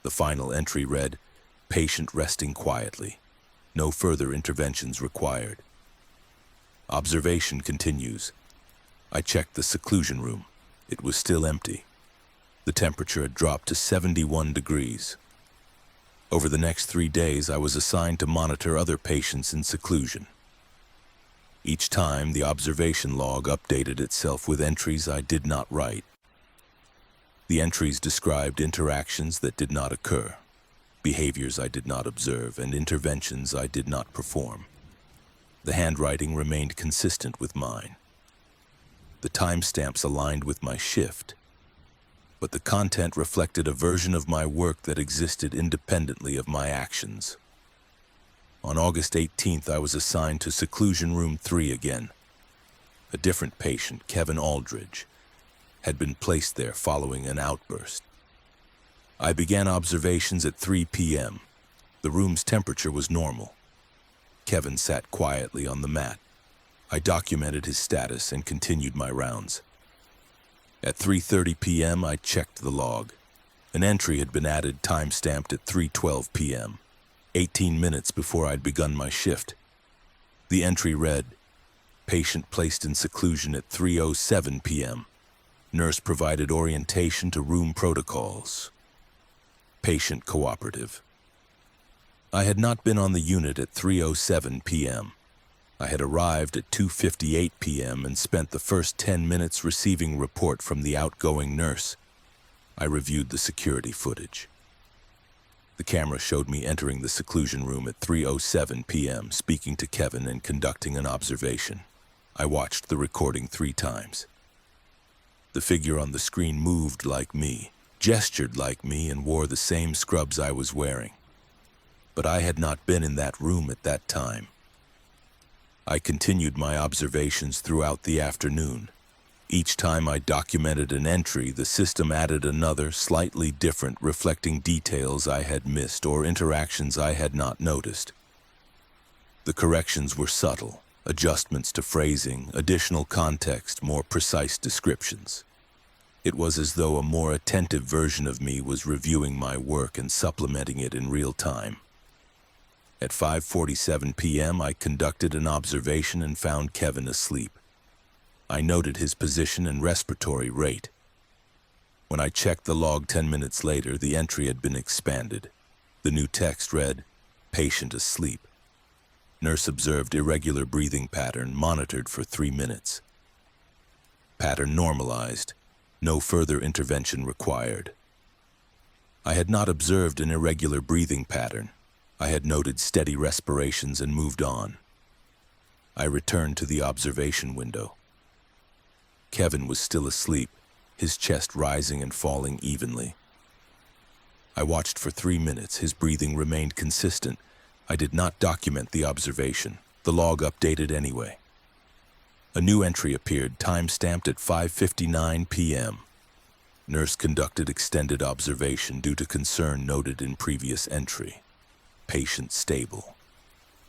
The final entry read, "Patient resting quietly. No further interventions required." Observation continues. I checked the seclusion room. It was still empty. The temperature had dropped to 71 degrees. Over the next 3 days, I was assigned to monitor other patients in seclusion. Each time, the observation log updated itself with entries I did not write. The entries described interactions that did not occur. behaviors I did not observe, and interventions I did not perform. The handwriting remained consistent with mine. The timestamps aligned with my shift, but the content reflected a version of my work that existed independently of my actions. On August 18th, I was assigned to Seclusion Room 3 again. A different patient, Kevin Aldridge, had been placed there following an outburst. I began observations at 3 p.m. The room's temperature was normal. Kevin sat quietly on the mat. I documented his status and continued my rounds. At 3:30 p.m., I checked the log. An entry had been added, time-stamped at 3:12 p.m., 18 minutes before I'd begun my shift. The entry read, "Patient placed in seclusion at 3:07 p.m. Nurse provided orientation to room protocols. Patient cooperative." I had not been on the unit at 3:07 p.m. I had arrived at 2:58 p.m. and spent the first 10 minutes receiving report from the outgoing nurse. I reviewed the security footage. The camera showed me entering the seclusion room at 3:07 p.m., speaking to Kevin and conducting an observation. I watched the recording 3 times. The figure on the screen moved like me, gestured like me, and wore the same scrubs I was wearing. But I had not been in that room at that time. I continued my observations throughout the afternoon. Each time I documented an entry, the system added another, slightly different, reflecting details I had missed or interactions I had not noticed. The corrections were subtle, adjustments to phrasing, additional context, more precise descriptions. It was as though a more attentive version of me was reviewing my work and supplementing it in real time. At 5:47 p.m., I conducted an observation and found Kevin asleep. I noted his position and respiratory rate. When I checked the log 10 minutes later, the entry had been expanded. The new text read, "Patient asleep. Nurse observed irregular breathing pattern, monitored for 3 minutes. Pattern normalized. No further intervention required." I had not observed an irregular breathing pattern. I had noted steady respirations and moved on. I returned to the observation window. Kevin was still asleep, his chest rising and falling evenly. I watched for 3 minutes. His breathing remained consistent. I did not document the observation. The log updated anyway. A new entry appeared, time-stamped at 5:59 p.m. Nurse conducted extended observation due to concern noted in previous entry. Patient stable.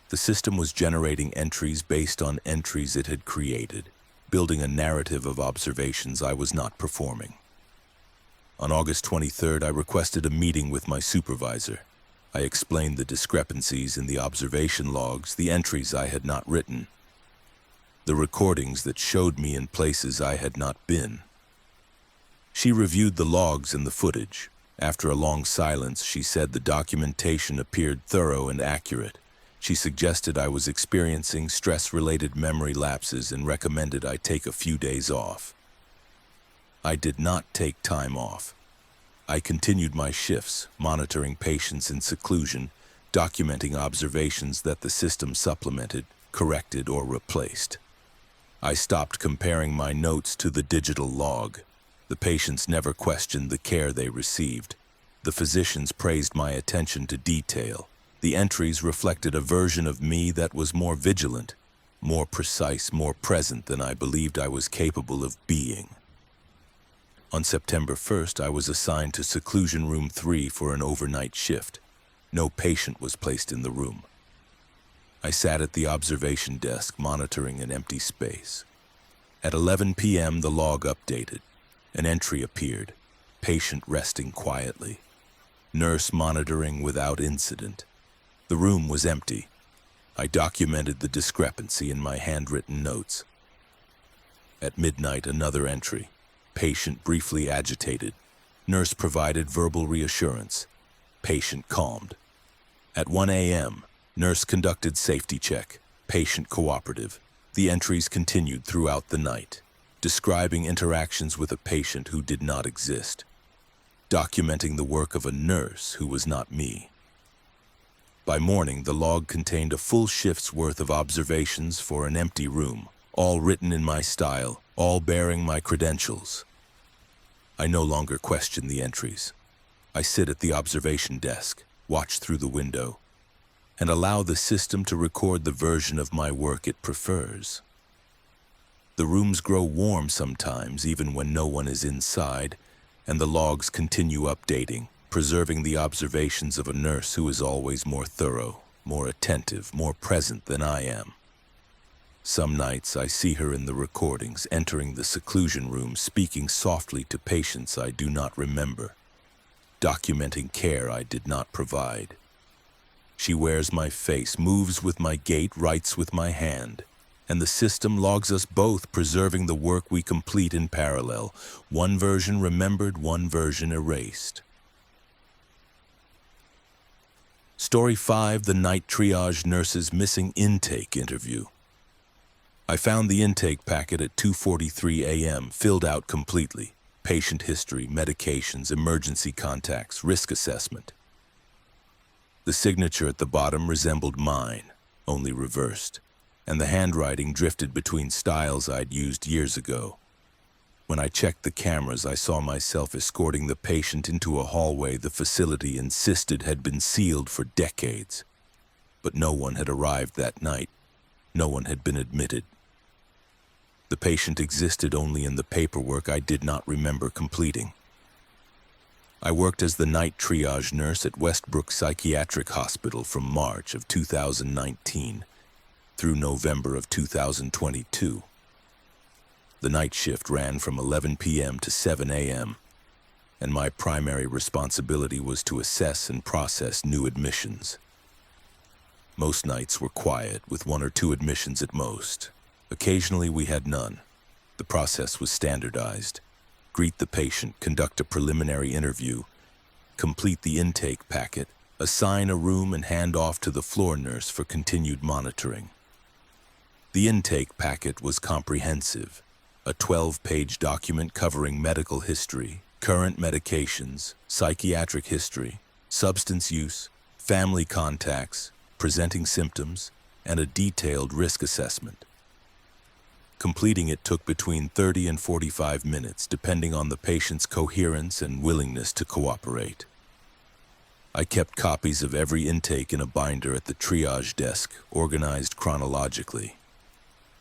The system was generating entries based on entries it had created, building a narrative of observations I was not performing. On August 23rd, I requested a meeting with my supervisor. I explained the discrepancies in the observation logs, the entries I had not written, the recordings that showed me in places I had not been. She reviewed the logs and the footage. After a long silence, she said the documentation appeared thorough and accurate. She suggested I was experiencing stress-related memory lapses and recommended I take a few days off. I did not take time off. I continued my shifts, monitoring patients in seclusion, documenting observations that the system supplemented, corrected, or replaced. I stopped comparing my notes to the digital log. The patients never questioned the care they received. The physicians praised my attention to detail. The entries reflected a version of me that was more vigilant, more precise, more present than I believed I was capable of being. On September 1st, I was assigned to Seclusion Room 3 for an overnight shift. No patient was placed in the room. I sat at the observation desk, monitoring an empty space. At 11 p.m., the log updated. An entry appeared, patient resting quietly. Nurse monitoring without incident. The room was empty. I documented the discrepancy in my handwritten notes. At midnight, another entry. Patient briefly agitated. Nurse provided verbal reassurance. Patient calmed. At 1 a.m., nurse conducted safety check. Patient cooperative. The entries continued throughout the night, describing interactions with a patient who did not exist, documenting the work of a nurse who was not me. By morning, the log contained a full shift's worth of observations for an empty room, all written in my style, all bearing my credentials. I no longer question the entries. I sit at the observation desk, watch through the window, and allow the system to record the version of my work it prefers. The rooms grow warm sometimes, even when no one is inside, and the logs continue updating, preserving the observations of a nurse who is always more thorough, more attentive, more present than I am. Some nights I see her in the recordings, entering the seclusion room, speaking softly to patients I do not remember, documenting care I did not provide. She wears my face, moves with my gait, writes with my hand, and the system logs us both, preserving the work we complete in parallel, one version remembered, one version erased. Story 5, the night triage nurse's missing intake interview. I found the intake packet at 2:43 a.m., filled out completely. Patient history, medications, emergency contacts, risk assessment. The signature at the bottom resembled mine, only reversed, and the handwriting drifted between styles I'd used years ago. When I checked the cameras, I saw myself escorting the patient into a hallway the facility insisted had been sealed for decades. But no one had arrived that night. No one had been admitted. The patient existed only in the paperwork I did not remember completing. I worked as the night triage nurse at Westbrook Psychiatric Hospital from March of 2019 through November of 2022. The night shift ran from 11 p.m. to 7 a.m., and my primary responsibility was to assess and process new admissions. Most nights were quiet, with 1 or 2 admissions at most. Occasionally we had none. The process was standardized. Greet the patient, conduct a preliminary interview, complete the intake packet, assign a room, and hand off to the floor nurse for continued monitoring. The intake packet was comprehensive, a 12-page document covering medical history, current medications, psychiatric history, substance use, family contacts, presenting symptoms, and a detailed risk assessment. Completing it took between 30 and 45 minutes, depending on the patient's coherence and willingness to cooperate. I kept copies of every intake in a binder at the triage desk, organized chronologically.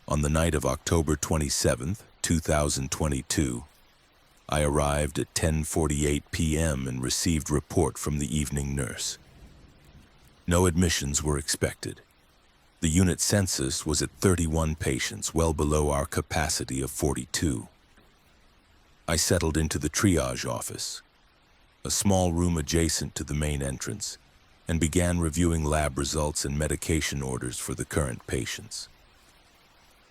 On the night of October 27, 2022, I arrived at 10:48 p.m. and received report from the evening nurse. No admissions were expected. The unit census was at 31 patients, well below our capacity of 42. I settled into the triage office, a small room adjacent to the main entrance, and began reviewing lab results and medication orders for the current patients.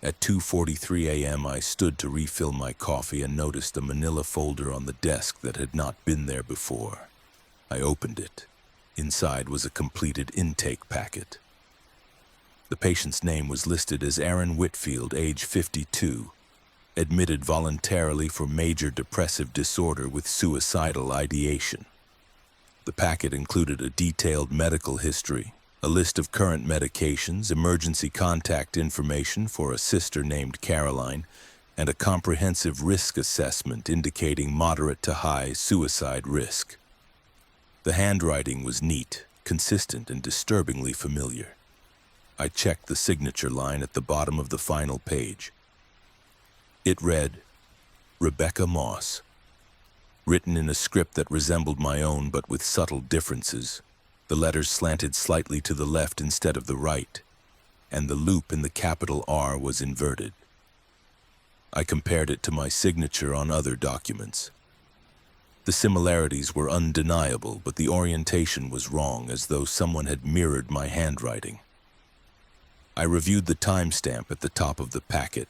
At 2:43 a.m., I stood to refill my coffee and noticed a manila folder on the desk that had not been there before. I opened it. Inside was a completed intake packet. The patient's name was listed as Aaron Whitfield, age 52, admitted voluntarily for major depressive disorder with suicidal ideation. The packet included a detailed medical history, a list of current medications, emergency contact information for a sister named Caroline, and a comprehensive risk assessment indicating moderate to high suicide risk. The handwriting was neat, consistent, and disturbingly familiar. I checked the signature line at the bottom of the final page. It read, Rebecca Moss. Written in a script that resembled my own but with subtle differences, the letters slanted slightly to the left instead of the right, and the loop in the capital R was inverted. I compared it to my signature on other documents. The similarities were undeniable, but the orientation was wrong, as though someone had mirrored my handwriting. I reviewed the timestamp at the top of the packet.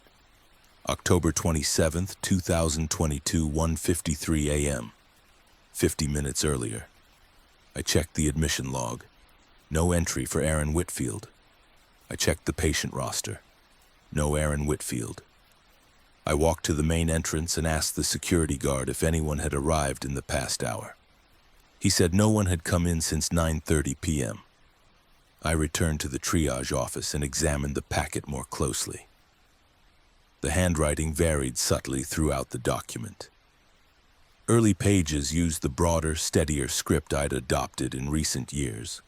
October 27, 2022, 1:53 a.m., 50 minutes earlier. I checked the admission log. No entry for Aaron Whitfield. I checked the patient roster. No Aaron Whitfield. I walked to the main entrance and asked the security guard if anyone had arrived in the past hour. He said no one had come in since 9:30 p.m. I returned to the triage office and examined the packet more closely. The handwriting varied subtly throughout the document. Early pages used the broader, steadier script I'd adopted in recent years.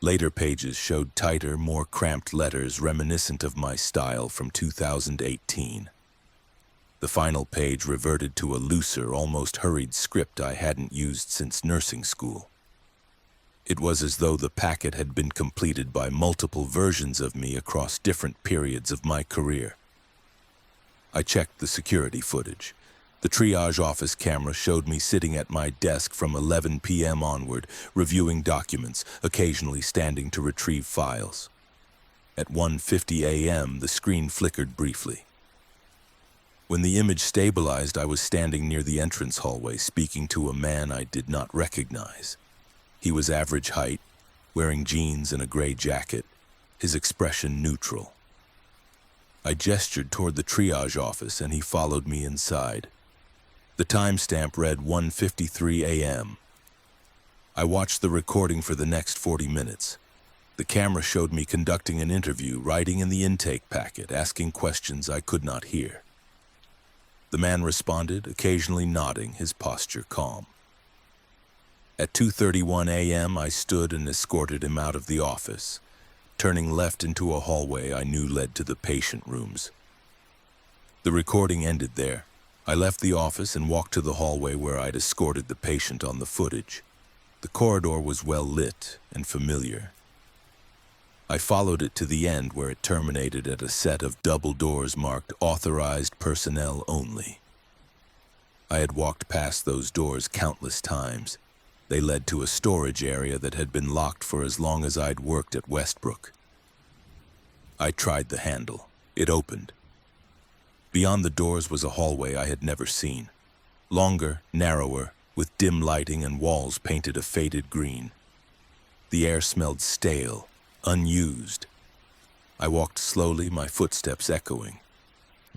Later pages showed tighter, more cramped letters reminiscent of my style from 2018. The final page reverted to a looser, almost hurried script I hadn't used since nursing school. It was as though the packet had been completed by multiple versions of me across different periods of my career. I checked the security footage. The triage office camera showed me sitting at my desk from 11 p.m. onward, reviewing documents, occasionally standing to retrieve files. At 1:50 a.m., the screen flickered briefly. When the image stabilized, I was standing near the entrance hallway, speaking to a man I did not recognize. He was average height, wearing jeans and a gray jacket, his expression neutral. I gestured toward the triage office and he followed me inside. The timestamp read 1:53 a.m. I watched the recording for the next 40 minutes. The camera showed me conducting an interview, writing in the intake packet, asking questions I could not hear. The man responded, occasionally nodding, his posture calm. At 2:31 a.m., I stood and escorted him out of the office, turning left into a hallway I knew led to the patient rooms. The recording ended there. I left the office and walked to the hallway where I'd escorted the patient on the footage. The corridor was well lit and familiar. I followed it to the end where it terminated at a set of double doors marked "Authorized Personnel Only." I had walked past those doors countless times. They led to a storage area that had been locked for as long as I'd worked at Westbrook. I tried the handle. It opened. Beyond the doors was a hallway I had never seen. Longer, narrower, with dim lighting and walls painted a faded green. The air smelled stale, unused. I walked slowly, my footsteps echoing.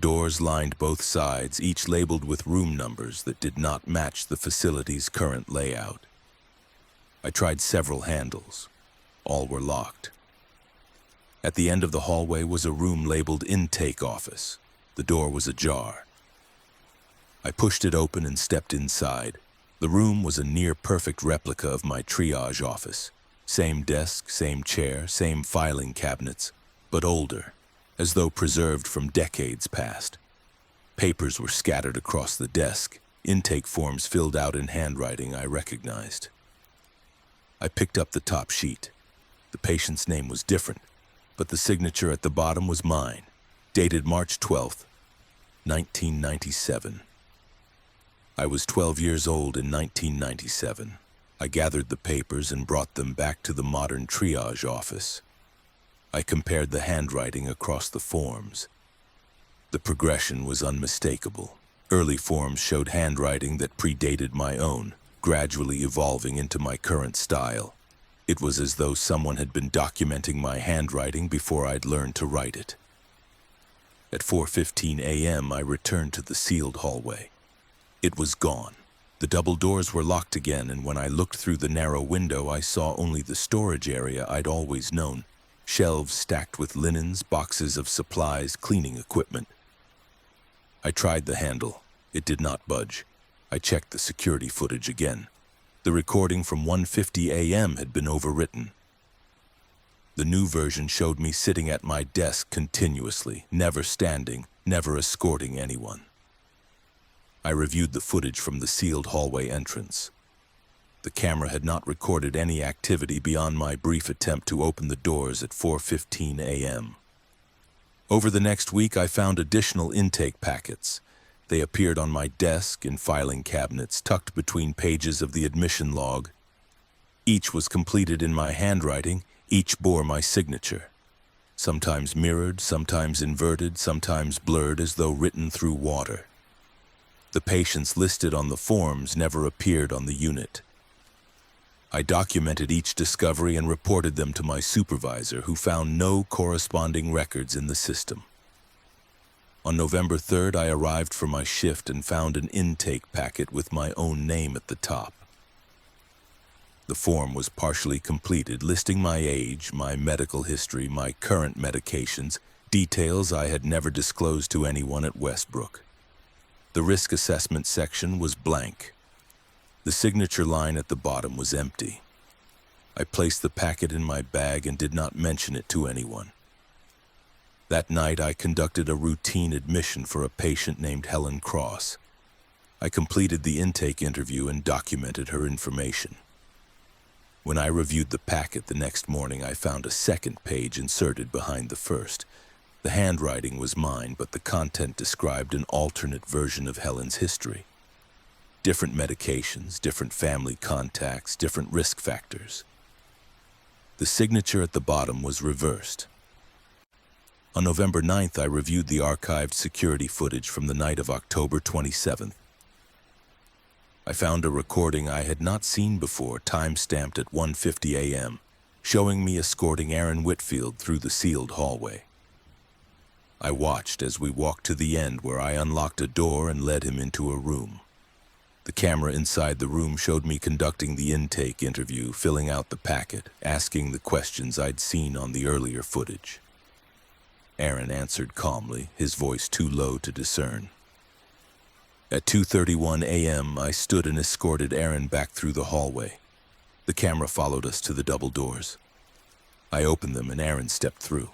Doors lined both sides, each labeled with room numbers that did not match the facility's current layout. I tried several handles. All were locked. At the end of the hallway was a room labeled "Intake Office." The door was ajar. I pushed it open and stepped inside. The room was a near-perfect replica of my triage office. Same desk, same chair, same filing cabinets, but older, as though preserved from decades past. Papers were scattered across the desk, intake forms filled out in handwriting I recognized. I picked up the top sheet. The patient's name was different, but the signature at the bottom was mine, dated March 12th, 1997. I was 12 years old in 1997. I gathered the papers and brought them back to the modern triage office. I compared the handwriting across the forms. The progression was unmistakable. Early forms showed handwriting that predated my own, gradually evolving into my current style. It was as though someone had been documenting my handwriting before I'd learned to write it. At 4:15 a.m., I returned to the sealed hallway. It was gone. The double doors were locked again, and when I looked through the narrow window, I saw only the storage area I'd always known. Shelves stacked with linens, boxes of supplies, cleaning equipment. I tried the handle. It did not budge. I checked the security footage again. The recording from 1:50 a.m. had been overwritten. The new version showed me sitting at my desk continuously, never standing, never escorting anyone. I reviewed the footage from the sealed hallway entrance. The camera had not recorded any activity beyond my brief attempt to open the doors at 4:15 a.m. Over the next week, I found additional intake packets. They appeared on my desk in filing cabinets tucked between pages of the admission log. Each was completed in my handwriting. Each bore my signature. Sometimes mirrored, sometimes inverted, sometimes blurred as though written through water. The patients listed on the forms never appeared on the unit. I documented each discovery and reported them to my supervisor, who found no corresponding records in the system. On November 3rd, I arrived for my shift and found an intake packet with my own name at the top. The form was partially completed, listing my age, my medical history, my current medications, details I had never disclosed to anyone at Westbrook. The risk assessment section was blank. The signature line at the bottom was empty. I placed the packet in my bag and did not mention it to anyone. That night, I conducted a routine admission for a patient named Helen Cross. I completed the intake interview and documented her information. When I reviewed the packet the next morning, I found a second page inserted behind the first. The handwriting was mine, but the content described an alternate version of Helen's history. Different medications, different family contacts, different risk factors. The signature at the bottom was reversed. On November 9th, I reviewed the archived security footage from the night of October 27th. I found a recording I had not seen before, time-stamped at 1:50 a.m., showing me escorting Aaron Whitfield through the sealed hallway. I watched as we walked to the end, where I unlocked a door and led him into a room. The camera inside the room showed me conducting the intake interview, filling out the packet, asking the questions I'd seen on the earlier footage. Aaron answered calmly, his voice too low to discern. At 2:31 a.m., I stood and escorted Aaron back through the hallway. The camera followed us to the double doors. I opened them and Aaron stepped through.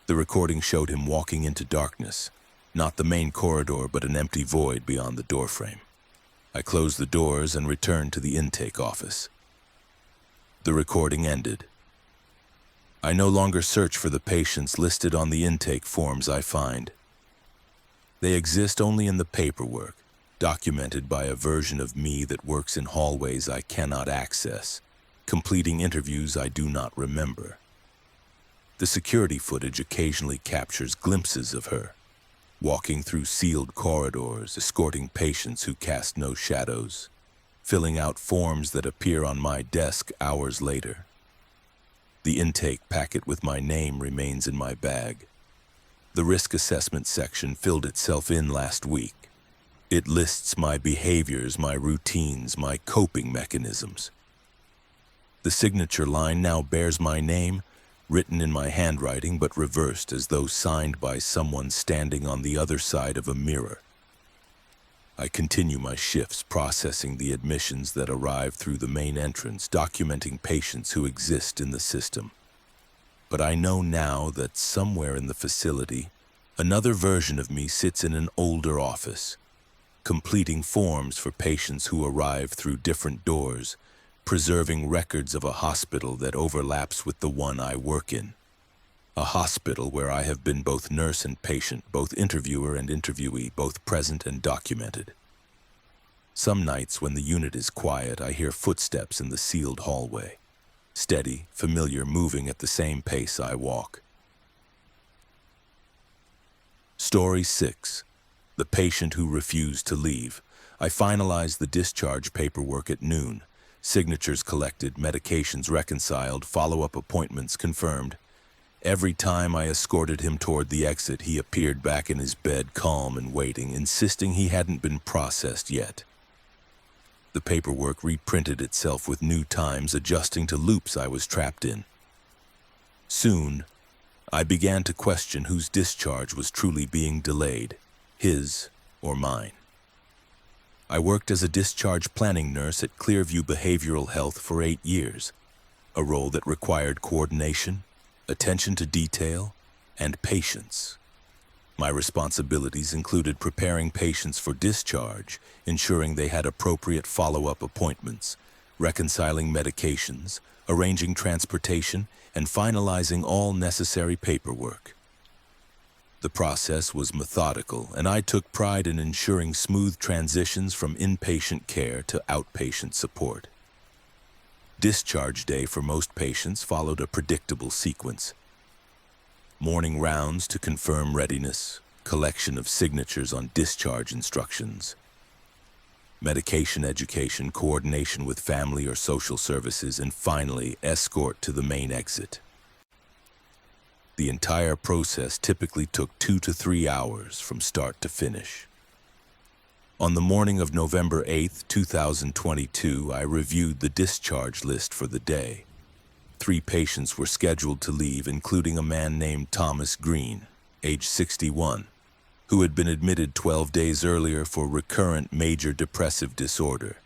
The recording showed him walking into darkness, not the main corridor, but an empty void beyond the doorframe. I closed the doors and returned to the intake office. The recording ended. I no longer search for the patients listed on the intake forms I find. They exist only in the paperwork, documented by a version of me that works in hallways I cannot access, completing interviews I do not remember. The security footage occasionally captures glimpses of her, walking through sealed corridors, escorting patients who cast no shadows, filling out forms that appear on my desk hours later. The intake packet with my name remains in my bag. The risk assessment section filled itself in last week. It lists my behaviors, my routines, my coping mechanisms. The signature line now bears my name, written in my handwriting but reversed as though signed by someone standing on the other side of a mirror. I continue my shifts, processing the admissions that arrive through the main entrance, documenting patients who exist in the system. But I know now that somewhere in the facility, another version of me sits in an older office, completing forms for patients who arrive through different doors, preserving records of a hospital that overlaps with the one I work in. A hospital where I have been both nurse and patient, both interviewer and interviewee, both present and documented. Some nights when the unit is quiet, I hear footsteps in the sealed hallway. Steady, familiar, moving at the same pace I walk. Story 6. The patient who refused to leave. I finalized the discharge paperwork at noon. Signatures collected, medications reconciled, follow-up appointments confirmed. Every time I escorted him toward the exit, he appeared back in his bed, calm and waiting, insisting he hadn't been processed yet. The paperwork reprinted itself with new times, adjusting to loops I was trapped in. Soon, I began to question whose discharge was truly being delayed, his or mine. I worked as a discharge planning nurse at Clearview Behavioral Health for 8 years, a role that required coordination, attention to detail, and patience. My responsibilities included preparing patients for discharge, ensuring they had appropriate follow-up appointments, reconciling medications, arranging transportation, and finalizing all necessary paperwork. The process was methodical, and I took pride in ensuring smooth transitions from inpatient care to outpatient support. Discharge day for most patients followed a predictable sequence. Morning rounds to confirm readiness, collection of signatures on discharge instructions, medication education, coordination with family or social services, and finally, escort to the main exit. The entire process typically took 2 to 3 hours from start to finish. On the morning of November 8th, 2022, I reviewed the discharge list for the day. 3 patients were scheduled to leave, including a man named Thomas Green, age 61, who had been admitted 12 days earlier for recurrent major depressive disorder.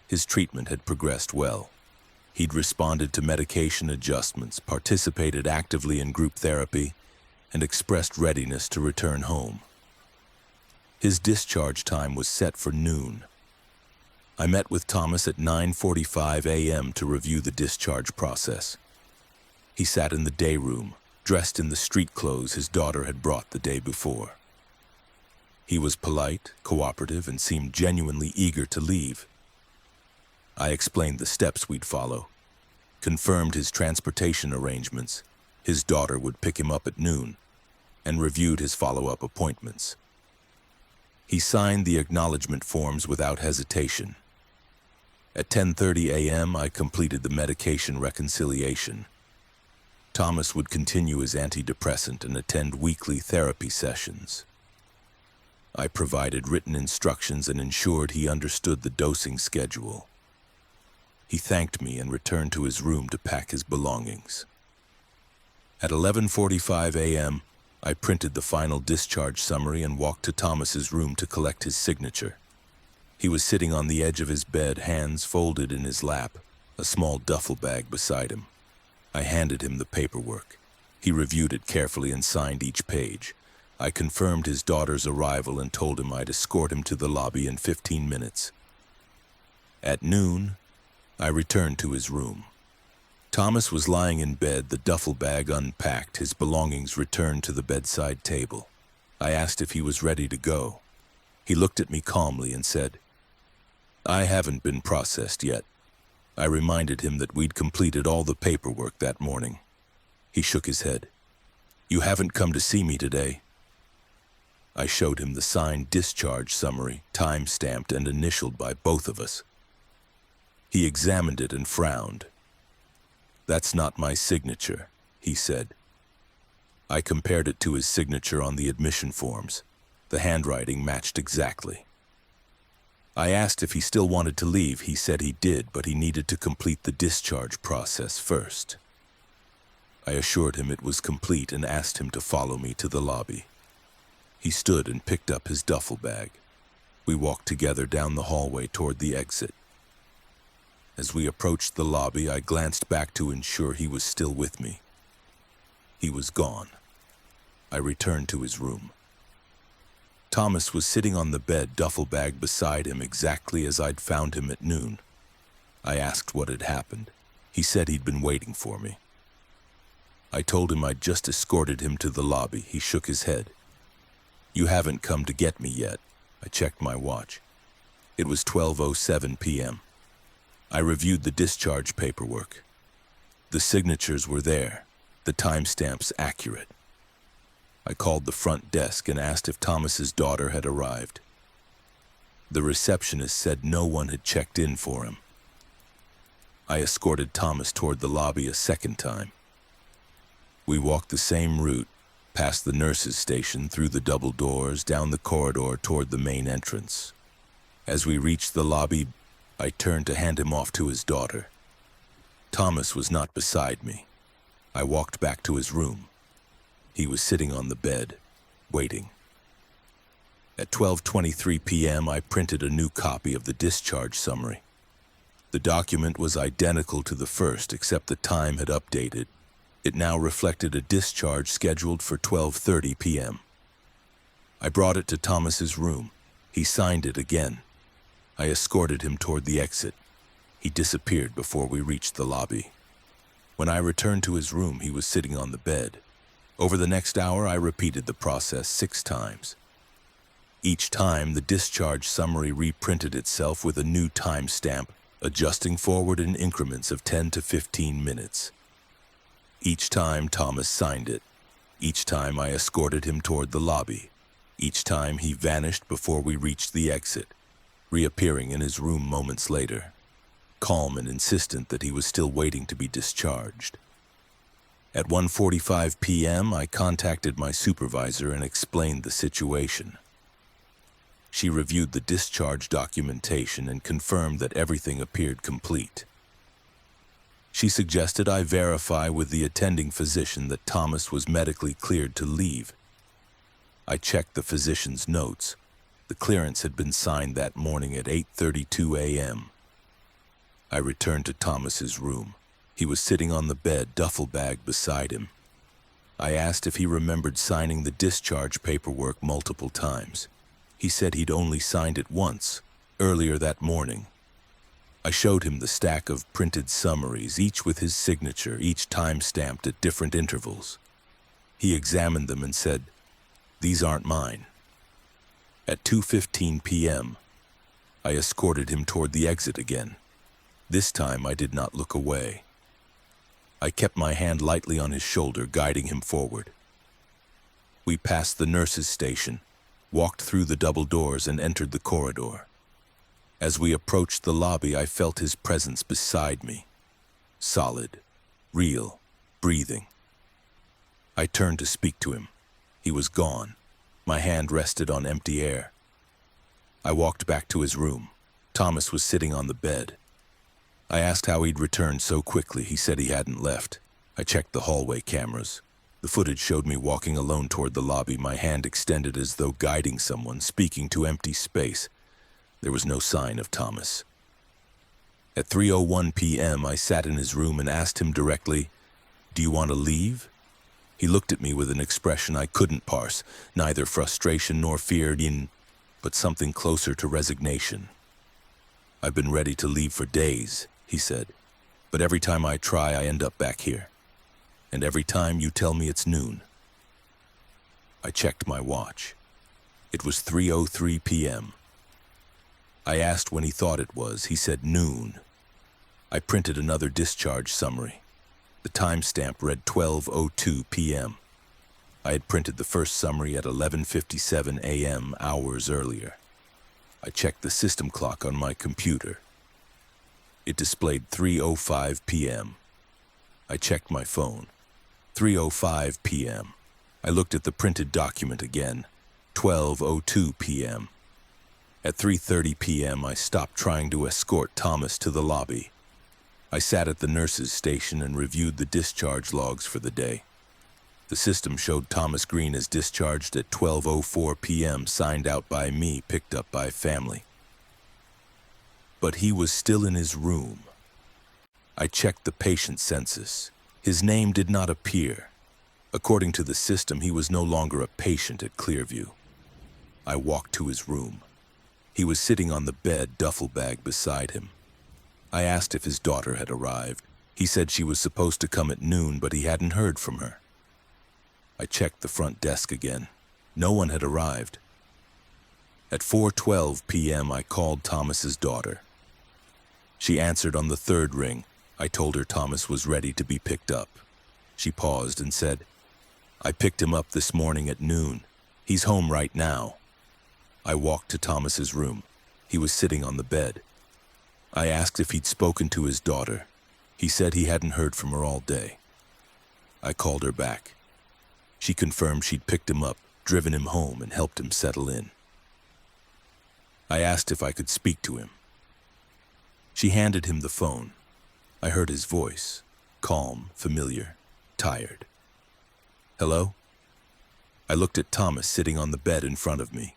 His treatment had progressed well. He'd responded to medication adjustments, participated actively in group therapy, and expressed readiness to return home. His discharge time was set for noon. I met with Thomas at 9:45 a.m. to review the discharge process. He sat in the day room, dressed in the street clothes his daughter had brought the day before. He was polite, cooperative, and seemed genuinely eager to leave. I explained the steps we'd follow, confirmed his transportation arrangements, his daughter would pick him up at noon, and reviewed his follow-up appointments. He signed the acknowledgement forms without hesitation. At 10:30 a.m., I completed the medication reconciliation. Thomas would continue his antidepressant and attend weekly therapy sessions. I provided written instructions and ensured he understood the dosing schedule. He thanked me and returned to his room to pack his belongings. At 11:45 a.m., I printed the final discharge summary and walked to Thomas's room to collect his signature. He was sitting on the edge of his bed, hands folded in his lap, a small duffel bag beside him. I handed him the paperwork. He reviewed it carefully and signed each page. I confirmed his daughter's arrival and told him I'd escort him to the lobby in 15 minutes. At noon, I returned to his room. Thomas was lying in bed, the duffel bag unpacked, his belongings returned to the bedside table. I asked if he was ready to go. He looked at me calmly and said, "I haven't been processed yet." I reminded him that we'd completed all the paperwork that morning. He shook his head. "You haven't come to see me today?" I showed him the signed discharge summary, time-stamped and initialed by both of us. He examined it and frowned. "That's not my signature," he said. I compared it to his signature on the admission forms. The handwriting matched exactly. I asked if he still wanted to leave. He said he did, but he needed to complete the discharge process first. I assured him it was complete and asked him to follow me to the lobby. He stood and picked up his duffel bag. We walked together down the hallway toward the exit. As we approached the lobby, I glanced back to ensure he was still with me. He was gone. I returned to his room. Thomas was sitting on the bed, duffel bag beside him, exactly as I'd found him at noon. I asked what had happened. He said he'd been waiting for me. I told him I'd just escorted him to the lobby. He shook his head. "You haven't come to get me yet." I checked my watch. It was 12:07 p.m. I reviewed the discharge paperwork. The signatures were there, the timestamps accurate. I called the front desk and asked if Thomas's daughter had arrived. The receptionist said no one had checked in for him. I escorted Thomas toward the lobby a second time. We walked the same route, past the nurses' station, through the double doors, down the corridor toward the main entrance. As we reached the lobby, I turned to hand him off to his daughter. Thomas was not beside me. I walked back to his room. He was sitting on the bed, waiting. At 12:23 p.m., I printed a new copy of the discharge summary. The document was identical to the first, except the time had updated. It now reflected a discharge scheduled for 12:30 p.m. I brought it to Thomas's room. He signed it again. I escorted him toward the exit. He disappeared before we reached the lobby. When I returned to his room, he was sitting on the bed. Over the next hour, I repeated the process 6 times. Each time, the discharge summary reprinted itself with a new timestamp, adjusting forward in increments of 10 to 15 minutes. Each time, Thomas signed it. Each time, I escorted him toward the lobby. Each time, he vanished before we reached the exit, reappearing in his room moments later, calm and insistent that he was still waiting to be discharged. At 1:45 p.m., I contacted my supervisor and explained the situation. She reviewed the discharge documentation and confirmed that everything appeared complete. She suggested I verify with the attending physician that Thomas was medically cleared to leave. I checked the physician's notes. The clearance had been signed that morning at 8:32 a.m. I returned to Thomas's room. He was sitting on the bed, duffel bag beside him. I asked if he remembered signing the discharge paperwork multiple times. He said he'd only signed it once, earlier that morning. I showed him the stack of printed summaries, each with his signature, each time stamped at different intervals. He examined them and said, "These aren't mine." At 2:15 p.m., I escorted him toward the exit again. This time I did not look away. I kept my hand lightly on his shoulder, guiding him forward. We passed the nurse's station, walked through the double doors, and entered the corridor. As we approached the lobby, I felt his presence beside me. Solid, real, breathing. I turned to speak to him. He was gone. My hand rested on empty air. I walked back to his room. Thomas was sitting on the bed. I asked how he'd returned so quickly. He said he hadn't left. I checked the hallway cameras. The footage showed me walking alone toward the lobby, my hand extended as though guiding someone, speaking to empty space. There was no sign of Thomas. At 3:01 p.m., I sat in his room and asked him directly, "Do you want to leave?" He looked at me with an expression I couldn't parse, neither frustration nor fear, but something closer to resignation. "I've been ready to leave for days," he said, "but every time I try, I end up back here. And every time you tell me it's noon." I checked my watch. It was 3:03 p.m. I asked when he thought it was. He said noon. I printed another discharge summary. The timestamp read 12:02 p.m. I had printed the first summary at 11:57 a.m. hours earlier. I checked the system clock on my computer. It displayed 3:05 p.m. I checked my phone. 3:05 p.m. I looked at the printed document again. 12:02 p.m. At 3:30 p.m., I stopped trying to escort Thomas to the lobby. I sat at the nurse's station and reviewed the discharge logs for the day. The system showed Thomas Green as discharged at 12:04 p.m., signed out by me, picked up by family. But he was still in his room. I checked the patient census. His name did not appear. According to the system, he was no longer a patient at Clearview. I walked to his room. He was sitting on the bed, duffel bag beside him. I asked if his daughter had arrived. He said she was supposed to come at noon, but he hadn't heard from her. I checked the front desk again. No one had arrived. At 4:12 p.m., I called Thomas's daughter. She answered on the third ring. I told her Thomas was ready to be picked up. She paused and said, "I picked him up this morning at noon. He's home right now." I walked to Thomas's room. He was sitting on the bed. I asked if he'd spoken to his daughter. He said he hadn't heard from her all day. I called her back. She confirmed she'd picked him up, driven him home, and helped him settle in. I asked if I could speak to him. She handed him the phone. I heard his voice, calm, familiar, tired. "Hello?" I looked at Thomas sitting on the bed in front of me.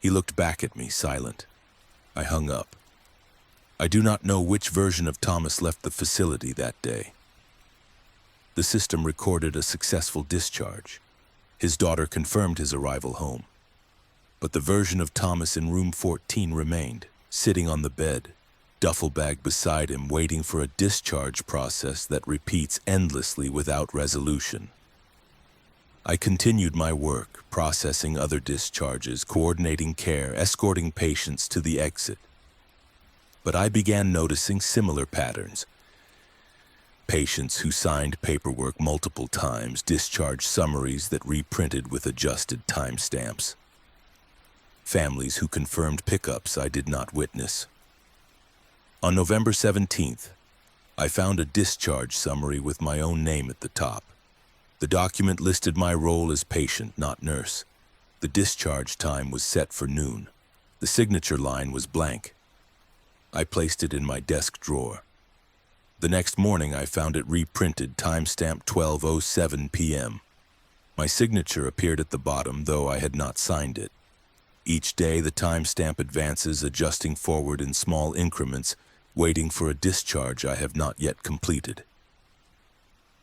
He looked back at me, silent. I hung up. I do not know which version of Thomas left the facility that day. The system recorded a successful discharge. His daughter confirmed his arrival home. But the version of Thomas in room 14 remained, sitting on the bed, duffel bag beside him, waiting for a discharge process that repeats endlessly without resolution. I continued my work, processing other discharges, coordinating care, escorting patients to the exit. But I began noticing similar patterns. Patients who signed paperwork multiple times, discharge summaries that reprinted with adjusted timestamps. Families who confirmed pickups I did not witness. On November 17th, I found a discharge summary with my own name at the top. The document listed my role as patient, not nurse. The discharge time was set for noon. The signature line was blank. I placed it in my desk drawer. The next morning I found it reprinted, timestamp 12:07 p.m. My signature appeared at the bottom, though I had not signed it. Each day the timestamp advances, adjusting forward in small increments, waiting for a discharge I have not yet completed.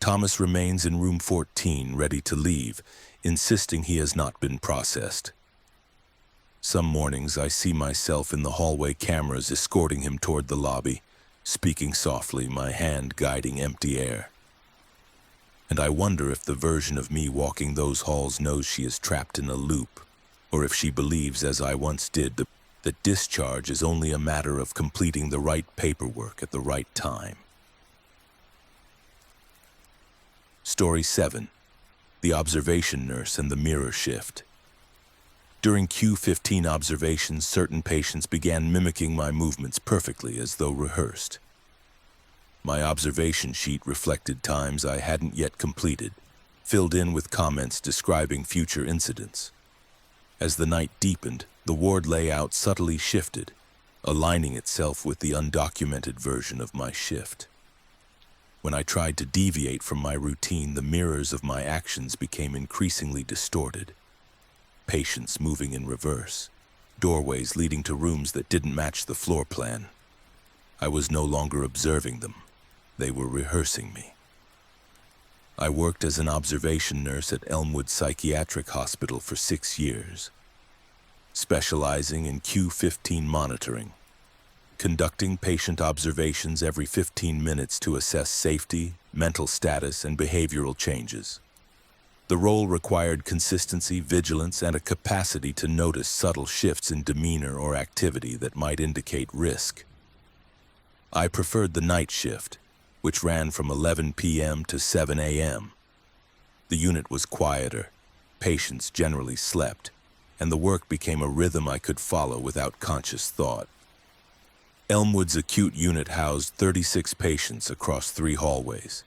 Thomas remains in room 14, ready to leave, insisting he has not been processed. Some mornings I see myself in the hallway cameras escorting him toward the lobby, speaking softly, my hand guiding empty air. And I wonder if the version of me walking those halls knows she is trapped in a loop, or if she believes, as I once did, that discharge is only a matter of completing the right paperwork at the right time. Story 7. The Observation Nurse and the Mirror Shift. During Q15 observations, certain patients began mimicking my movements perfectly, as though rehearsed. My observation sheet reflected times I hadn't yet completed, filled in with comments describing future incidents. As the night deepened, the ward layout subtly shifted, aligning itself with the undocumented version of my shift. When I tried to deviate from my routine, the mirrors of my actions became increasingly distorted. Patients moving in reverse, doorways leading to rooms that didn't match the floor plan. I was no longer observing them. They were rehearsing me. I worked as an observation nurse at Elmwood Psychiatric Hospital for 6 years, specializing in Q15 monitoring, conducting patient observations every 15 minutes to assess safety, mental status, and behavioral changes. The role required consistency, vigilance, and a capacity to notice subtle shifts in demeanor or activity that might indicate risk. I preferred the night shift, which ran from 11 p.m. to 7 a.m. The unit was quieter, patients generally slept, and the work became a rhythm I could follow without conscious thought. Elmwood's acute unit housed 36 patients across 3 hallways.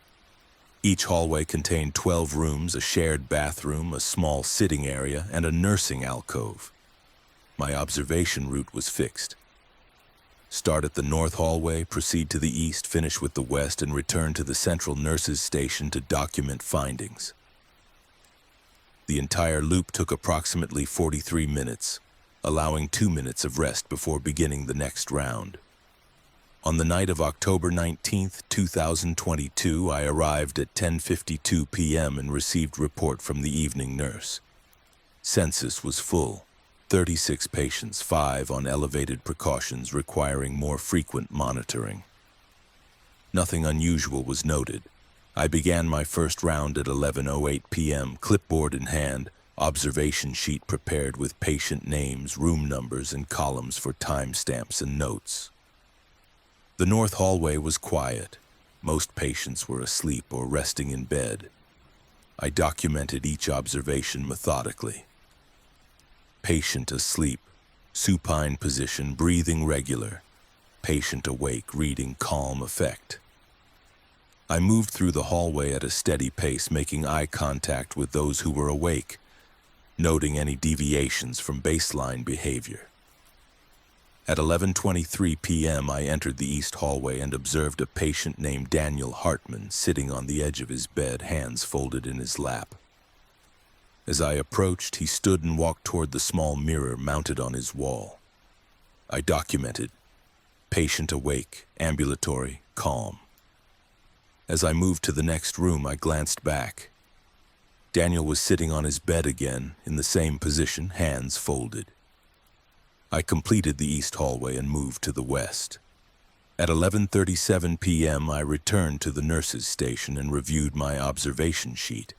Each hallway contained 12 rooms, a shared bathroom, a small sitting area, and a nursing alcove. My observation route was fixed. Start at the north hallway, proceed to the east, finish with the west, and return to the central nurses' station to document findings. The entire loop took approximately 43 minutes, allowing 2 minutes of rest before beginning the next round. On the night of October 19, 2022, I arrived at 10:52 p.m. and received report from the evening nurse. Census was full, 36 patients, 5 on elevated precautions requiring more frequent monitoring. Nothing unusual was noted. I began my first round at 11:08 p.m., clipboard in hand, observation sheet prepared with patient names, room numbers, and columns for timestamps and notes. The north hallway was quiet. Most patients were asleep or resting in bed. I documented each observation methodically. Patient asleep, supine position, breathing regular. Patient awake, reading calm effect. I moved through the hallway at a steady pace, making eye contact with those who were awake, noting any deviations from baseline behavior. At 11:23 p.m., I entered the east hallway and observed a patient named Daniel Hartman sitting on the edge of his bed, hands folded in his lap. As I approached, he stood and walked toward the small mirror mounted on his wall. I documented, patient awake, ambulatory, calm. As I moved to the next room, I glanced back. Daniel was sitting on his bed again, in the same position, hands folded. I completed the east hallway and moved to the west. At 11:37 p.m., I returned to the nurse's station and reviewed my observation sheet.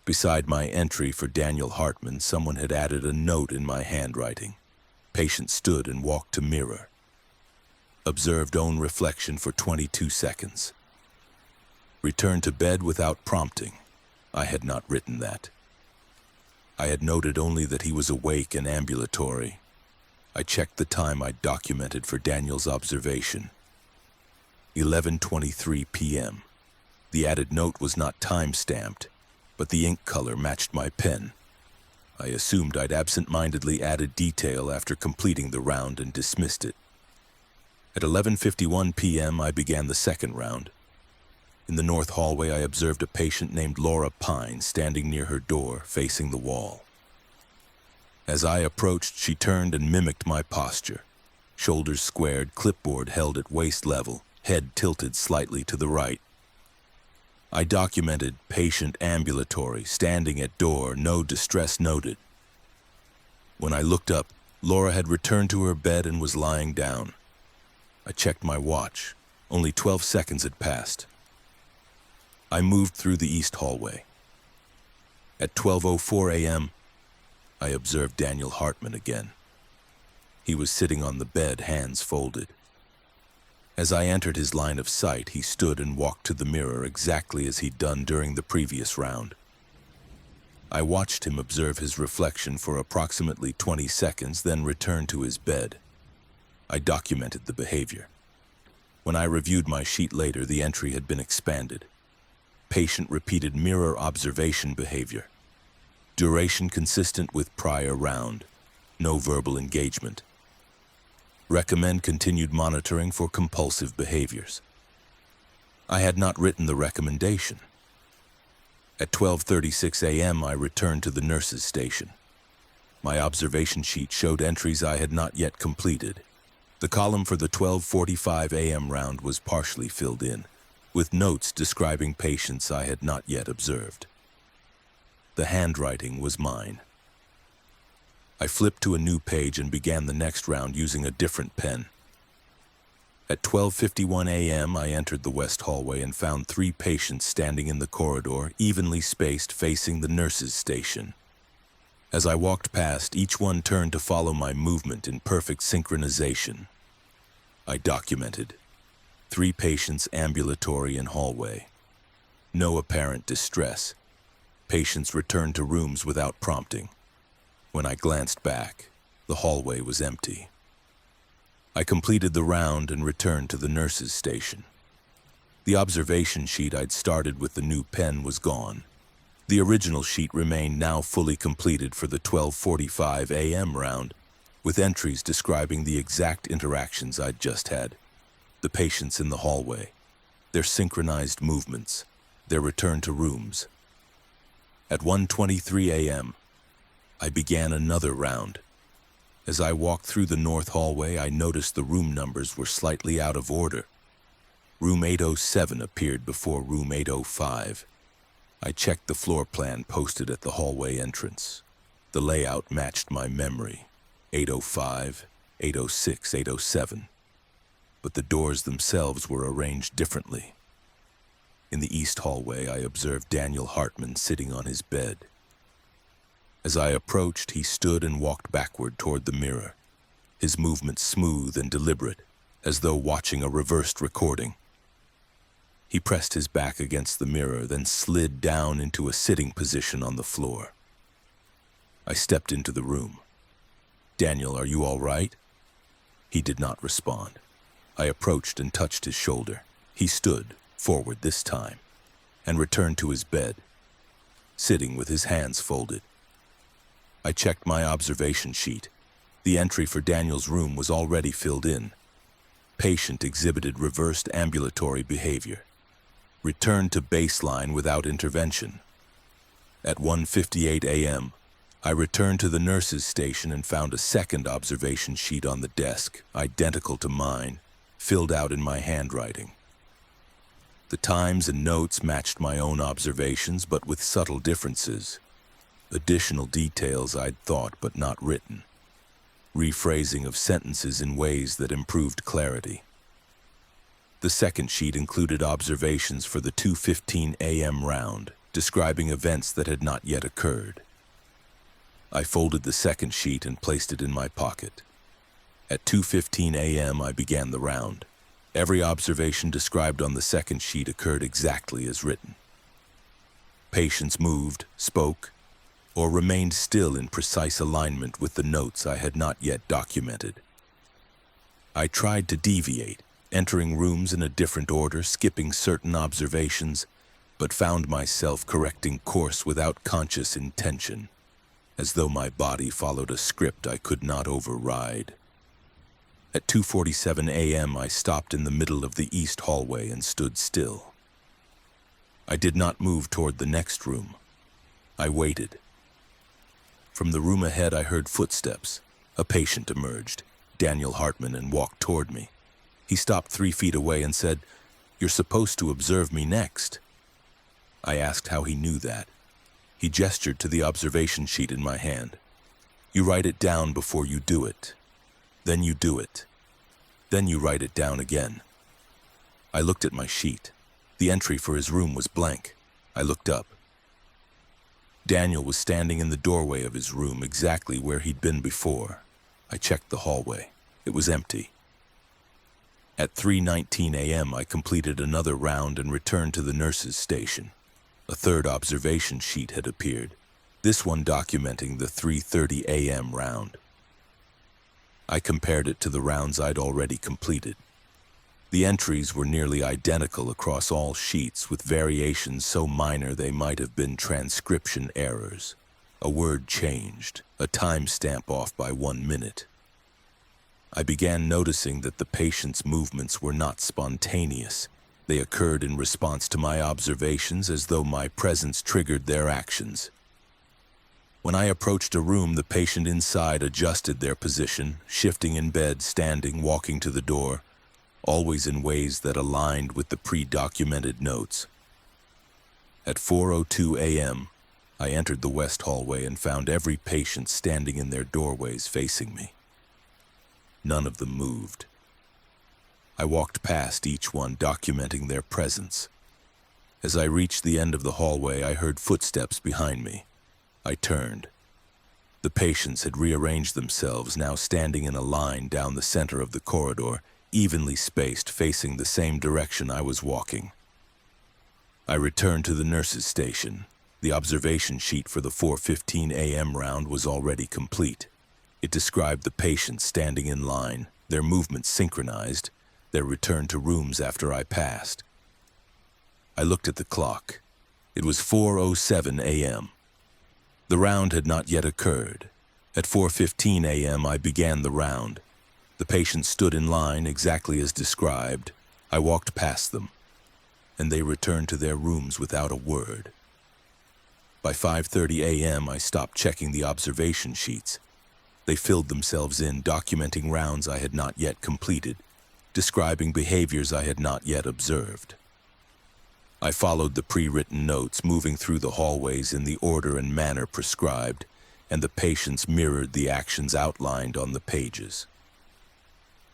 Beside my entry for Daniel Hartman, someone had added a note in my handwriting. Patient stood and walked to mirror. Observed own reflection for 22 seconds. Returned to bed without prompting. I had not written that. I had noted only that he was awake and ambulatory. I checked the time I'd documented for Daniel's observation. 11:23 p.m. The added note was not time-stamped, but the ink color matched my pen. I assumed I'd absent-mindedly added detail after completing the round and dismissed it. At 11:51 p.m., I began the second round. In the north hallway, I observed a patient named Laura Pine standing near her door, facing the wall. As I approached, she turned and mimicked my posture. Shoulders squared, clipboard held at waist level, head tilted slightly to the right. I documented patient ambulatory, standing at door, no distress noted. When I looked up, Laura had returned to her bed and was lying down. I checked my watch. Only 12 seconds had passed. I moved through the east hallway. At 12:04 a.m., I observed Daniel Hartman again. He was sitting on the bed, hands folded. As I entered his line of sight, he stood and walked to the mirror exactly as he'd done during the previous round. I watched him observe his reflection for approximately 20 seconds, then return to his bed. I documented the behavior. When I reviewed my sheet later, the entry had been expanded. Patient repeated mirror observation behavior. Duration consistent with prior round. No verbal engagement. Recommend continued monitoring for compulsive behaviors. I had not written the recommendation. At 12:36 a.m., I returned to the nurse's station. My observation sheet showed entries I had not yet completed. The column for the 12:45 a.m. round was partially filled in, with notes describing patients I had not yet observed. The handwriting was mine. I flipped to a new page and began the next round using a different pen. At 12:51 a.m., I entered the west hallway and found 3 patients standing in the corridor, evenly spaced, facing the nurse's station. As I walked past, each one turned to follow my movement in perfect synchronization. I documented 3 patients ambulatory in hallway. No apparent distress. Patients returned to rooms without prompting. When I glanced back, the hallway was empty. I completed the round and returned to the nurse's station. The observation sheet I'd started with the new pen was gone. The original sheet remained, now fully completed for the 12:45 a.m. round, with entries describing the exact interactions I'd just had. The patients in the hallway, their synchronized movements, their return to rooms. At 1:23 a.m., I began another round. As I walked through the north hallway, I noticed the room numbers were slightly out of order. Room 807 appeared before room 805. I checked the floor plan posted at the hallway entrance. The layout matched my memory: 805, 806, 807. But the doors themselves were arranged differently. In the east hallway, I observed Daniel Hartman sitting on his bed. As I approached, he stood and walked backward toward the mirror, his movements smooth and deliberate, as though watching a reversed recording. He pressed his back against the mirror, then slid down into a sitting position on the floor. I stepped into the room. "Daniel, are you all right?" He did not respond. I approached and touched his shoulder. He stood, forward this time, and returned to his bed, sitting with his hands folded. I checked my observation sheet. The entry for Daniel's room was already filled in. Patient exhibited reversed ambulatory behavior. Returned to baseline without intervention. At 1:58 a.m., I returned to the nurse's station and found a second observation sheet on the desk, identical to mine, filled out in my handwriting. The times and notes matched my own observations, but with subtle differences. Additional details I'd thought but not written. Rephrasing of sentences in ways that improved clarity. The second sheet included observations for the 2:15 a.m. round, describing events that had not yet occurred. I folded the second sheet and placed it in my pocket. At 2:15 a.m. I began the round. Every observation described on the second sheet occurred exactly as written. Patients moved, spoke, or remained still in precise alignment with the notes I had not yet documented. I tried to deviate, entering rooms in a different order, skipping certain observations, but found myself correcting course without conscious intention. as though my body followed a script I could not override. At 2:47 a.m., I stopped in the middle of the east hallway and stood still. I did not move toward the next room. I waited. From the room ahead, I heard footsteps. A patient emerged, Daniel Hartman, and walked toward me. He stopped 3 feet away and said, "You're supposed to observe me next." I asked how he knew that. He gestured to the observation sheet in my hand. "You write it down before you do it. Then you do it. Then you write it down again." I looked at my sheet. The entry for his room was blank. I looked up. Daniel was standing in the doorway of his room, exactly where he'd been before. I checked the hallway. It was empty. At 3:19 a.m., I completed another round and returned to the nurse's station. A third observation sheet had appeared, this one documenting the 3:30 a.m. round. I compared it to the rounds I'd already completed. The entries were nearly identical across all sheets, with variations so minor they might have been transcription errors. A word changed, a timestamp off by 1 minute. I began noticing that the patient's movements were not spontaneous. They occurred in response to my observations, as though my presence triggered their actions. When I approached a room, the patient inside adjusted their position, shifting in bed, standing, walking to the door, always in ways that aligned with the pre-documented notes. At 4:02 a.m., I entered the west hallway and found every patient standing in their doorways facing me. None of them moved. I walked past each one, documenting their presence. As I reached the end of the hallway, I heard footsteps behind me. I turned. The patients had rearranged themselves, now standing in a line down the center of the corridor, evenly spaced, facing the same direction I was walking. I returned to the nurse's station. The observation sheet for the 4:15 a.m. round was already complete. It described the patients standing in line, their movements synchronized, their return to rooms after I passed. I looked at the clock. It was 4:07 a.m. The round had not yet occurred. At 4:15 a.m. I began the round. The patients stood in line exactly as described. I walked past them, and they returned to their rooms without a word. By 5:30 a.m., I stopped checking the observation sheets. They filled themselves in, documenting rounds I had not yet completed, describing behaviors I had not yet observed. I followed the pre-written notes, moving through the hallways in the order and manner prescribed, and the patients mirrored the actions outlined on the pages.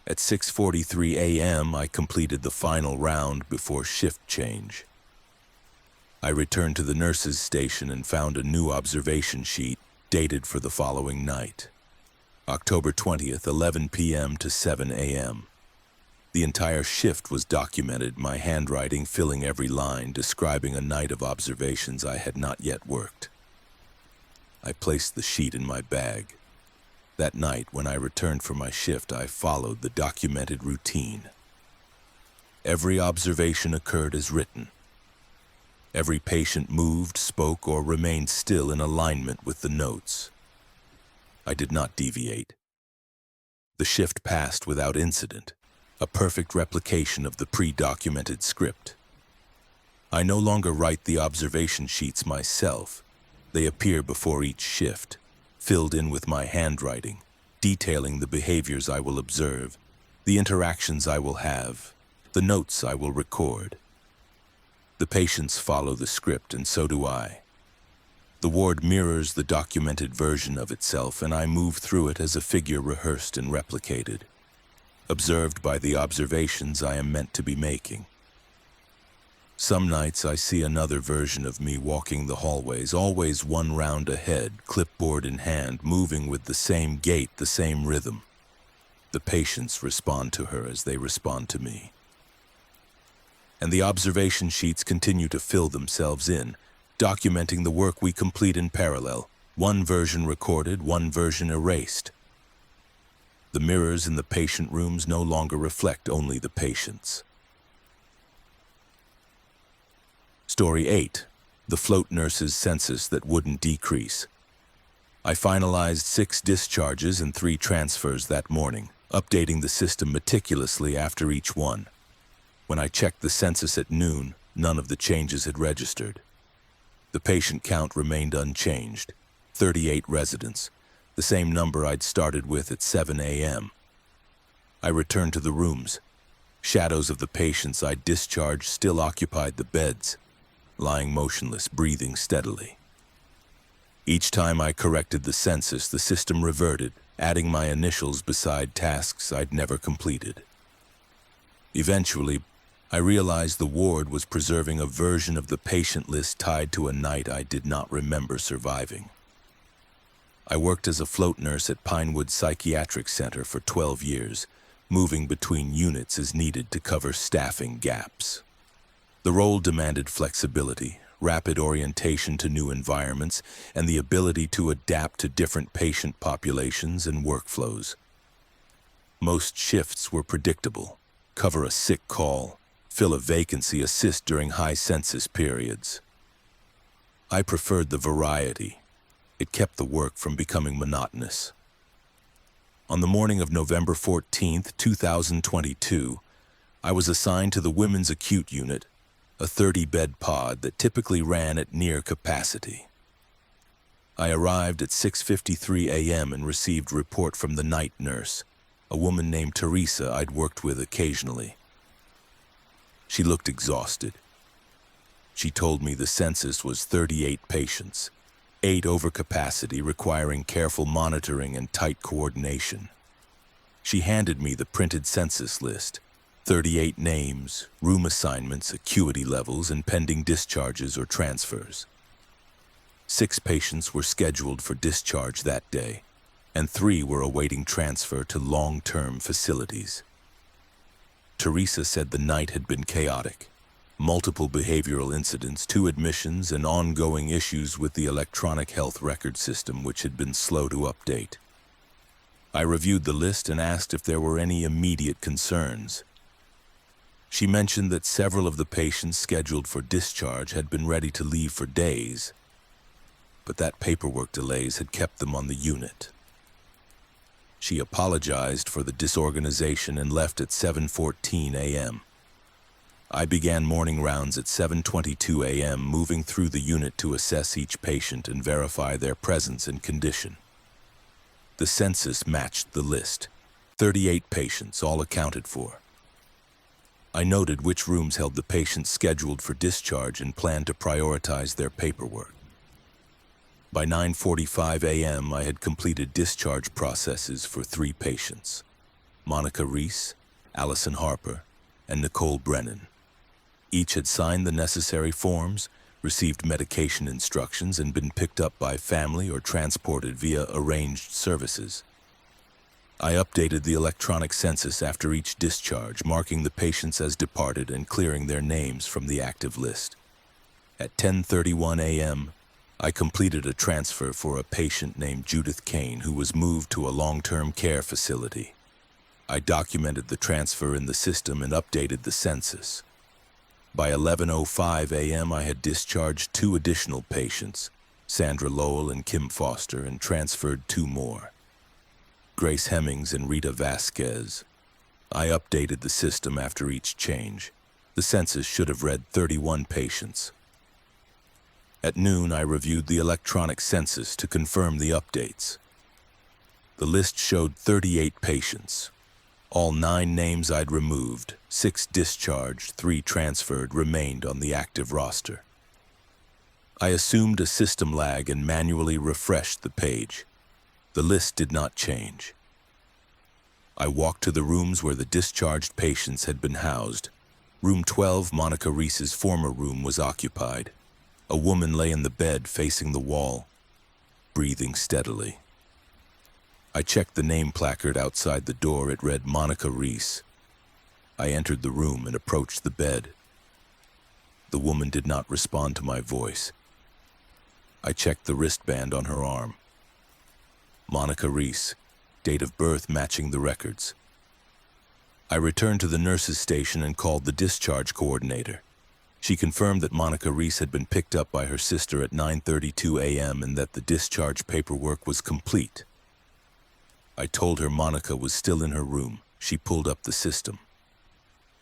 At 6:43 a.m., I completed the final round before shift change. I returned to the nurse's station and found a new observation sheet dated for the following night. October 20th, 11 p.m. to 7 a.m. The entire shift was documented, my handwriting filling every line, describing a night of observations I had not yet worked. I placed the sheet in my bag. That night, when I returned for my shift, I followed the documented routine. Every observation occurred as written. Every patient moved, spoke, or remained still in alignment with the notes. I did not deviate. The shift passed without incident, a perfect replication of the pre-documented script. I no longer write the observation sheets myself. They appear before each shift, filled in with my handwriting, detailing the behaviors I will observe, the interactions I will have, the notes I will record. The patients follow the script, and so do I. The ward mirrors the documented version of itself, and I move through it as a figure rehearsed and replicated, observed by the observations I am meant to be making. Some nights I see another version of me walking the hallways, always one round ahead, clipboard in hand, moving with the same gait, the same rhythm. The patients respond to her as they respond to me. And the observation sheets continue to fill themselves in, documenting the work we complete in parallel, one version recorded, one version erased. The mirrors in the patient rooms no longer reflect only the patients. Story 8. The float nurse's census that wouldn't decrease. I finalized 6 discharges and 3 transfers that morning, updating the system meticulously after each one. When I checked the census at noon, none of the changes had registered. The patient count remained unchanged, 38 residents, the same number I'd started with at 7 a.m. I returned to the rooms. Shadows of the patients I'd discharged still occupied the beds, lying motionless, breathing steadily. Each time I corrected the census, the system reverted, adding my initials beside tasks I'd never completed. Eventually, I realized the ward was preserving a version of the patient list tied to a night I did not remember surviving. I worked as a float nurse at Pinewood Psychiatric Center for 12 years, moving between units as needed to cover staffing gaps. The role demanded flexibility, rapid orientation to new environments, and the ability to adapt to different patient populations and workflows. Most shifts were predictable: cover a sick call, fill a vacancy, assist during high census periods. I preferred the variety. It kept the work from becoming monotonous. On the morning of November 14, 2022, I was assigned to the Women's Acute Unit, a 30-bed pod that typically ran at near capacity. I arrived at 6:53 a.m. and received report from the night nurse, a woman named Teresa I'd worked with occasionally. She looked exhausted. She told me the census was 38 patients, 8 over capacity, requiring careful monitoring and tight coordination. She handed me the printed census list: 38 names, room assignments, acuity levels, and pending discharges or transfers. 6 patients were scheduled for discharge that day, and 3 were awaiting transfer to long-term facilities. Teresa said the night had been chaotic. Multiple behavioral incidents, 2 admissions, and ongoing issues with the electronic health record system, which had been slow to update. I reviewed the list and asked if there were any immediate concerns. She mentioned that several of the patients scheduled for discharge had been ready to leave for days, but that paperwork delays had kept them on the unit. She apologized for the disorganization and left at 7:14 a.m. I began morning rounds at 7:22 a.m., moving through the unit to assess each patient and verify their presence and condition. The census matched the list: 38 patients, all accounted for. I noted which rooms held the patients scheduled for discharge and planned to prioritize their paperwork. By 9:45 a.m., I had completed discharge processes for 3 patients: Monica Reese, Allison Harper, and Nicole Brennan. Each had signed the necessary forms, received medication instructions, and been picked up by family or transported via arranged services. I updated the electronic census after each discharge, marking the patients as departed and clearing their names from the active list. At 10:31 a.m., I completed a transfer for a patient named Judith Kane, who was moved to a long-term care facility. I documented the transfer in the system and updated the census. By 11:05 a.m., I had discharged 2 additional patients, Sandra Lowell and Kim Foster, and transferred 2 more, Grace Hemmings and Rita Vasquez. I updated the system after each change. The census should have read 31 patients. At noon, I reviewed the electronic census to confirm the updates. The list showed 38 patients. All 9 names I'd removed, 6 discharged, 3 transferred, remained on the active roster. I assumed a system lag and manually refreshed the page. The list did not change. I walked to the rooms where the discharged patients had been housed. Room 12, Monica Reese's former room, was occupied. A woman lay in the bed facing the wall, breathing steadily. I checked the name placard outside the door. It read Monica Reese. I entered the room and approached the bed. The woman did not respond to my voice. I checked the wristband on her arm. Monica Reese, date of birth matching the records. I returned to the nurse's station and called the discharge coordinator. She confirmed that Monica Reese had been picked up by her sister at 9:32 a.m. and that the discharge paperwork was complete. I told her Monica was still in her room. She pulled up the system.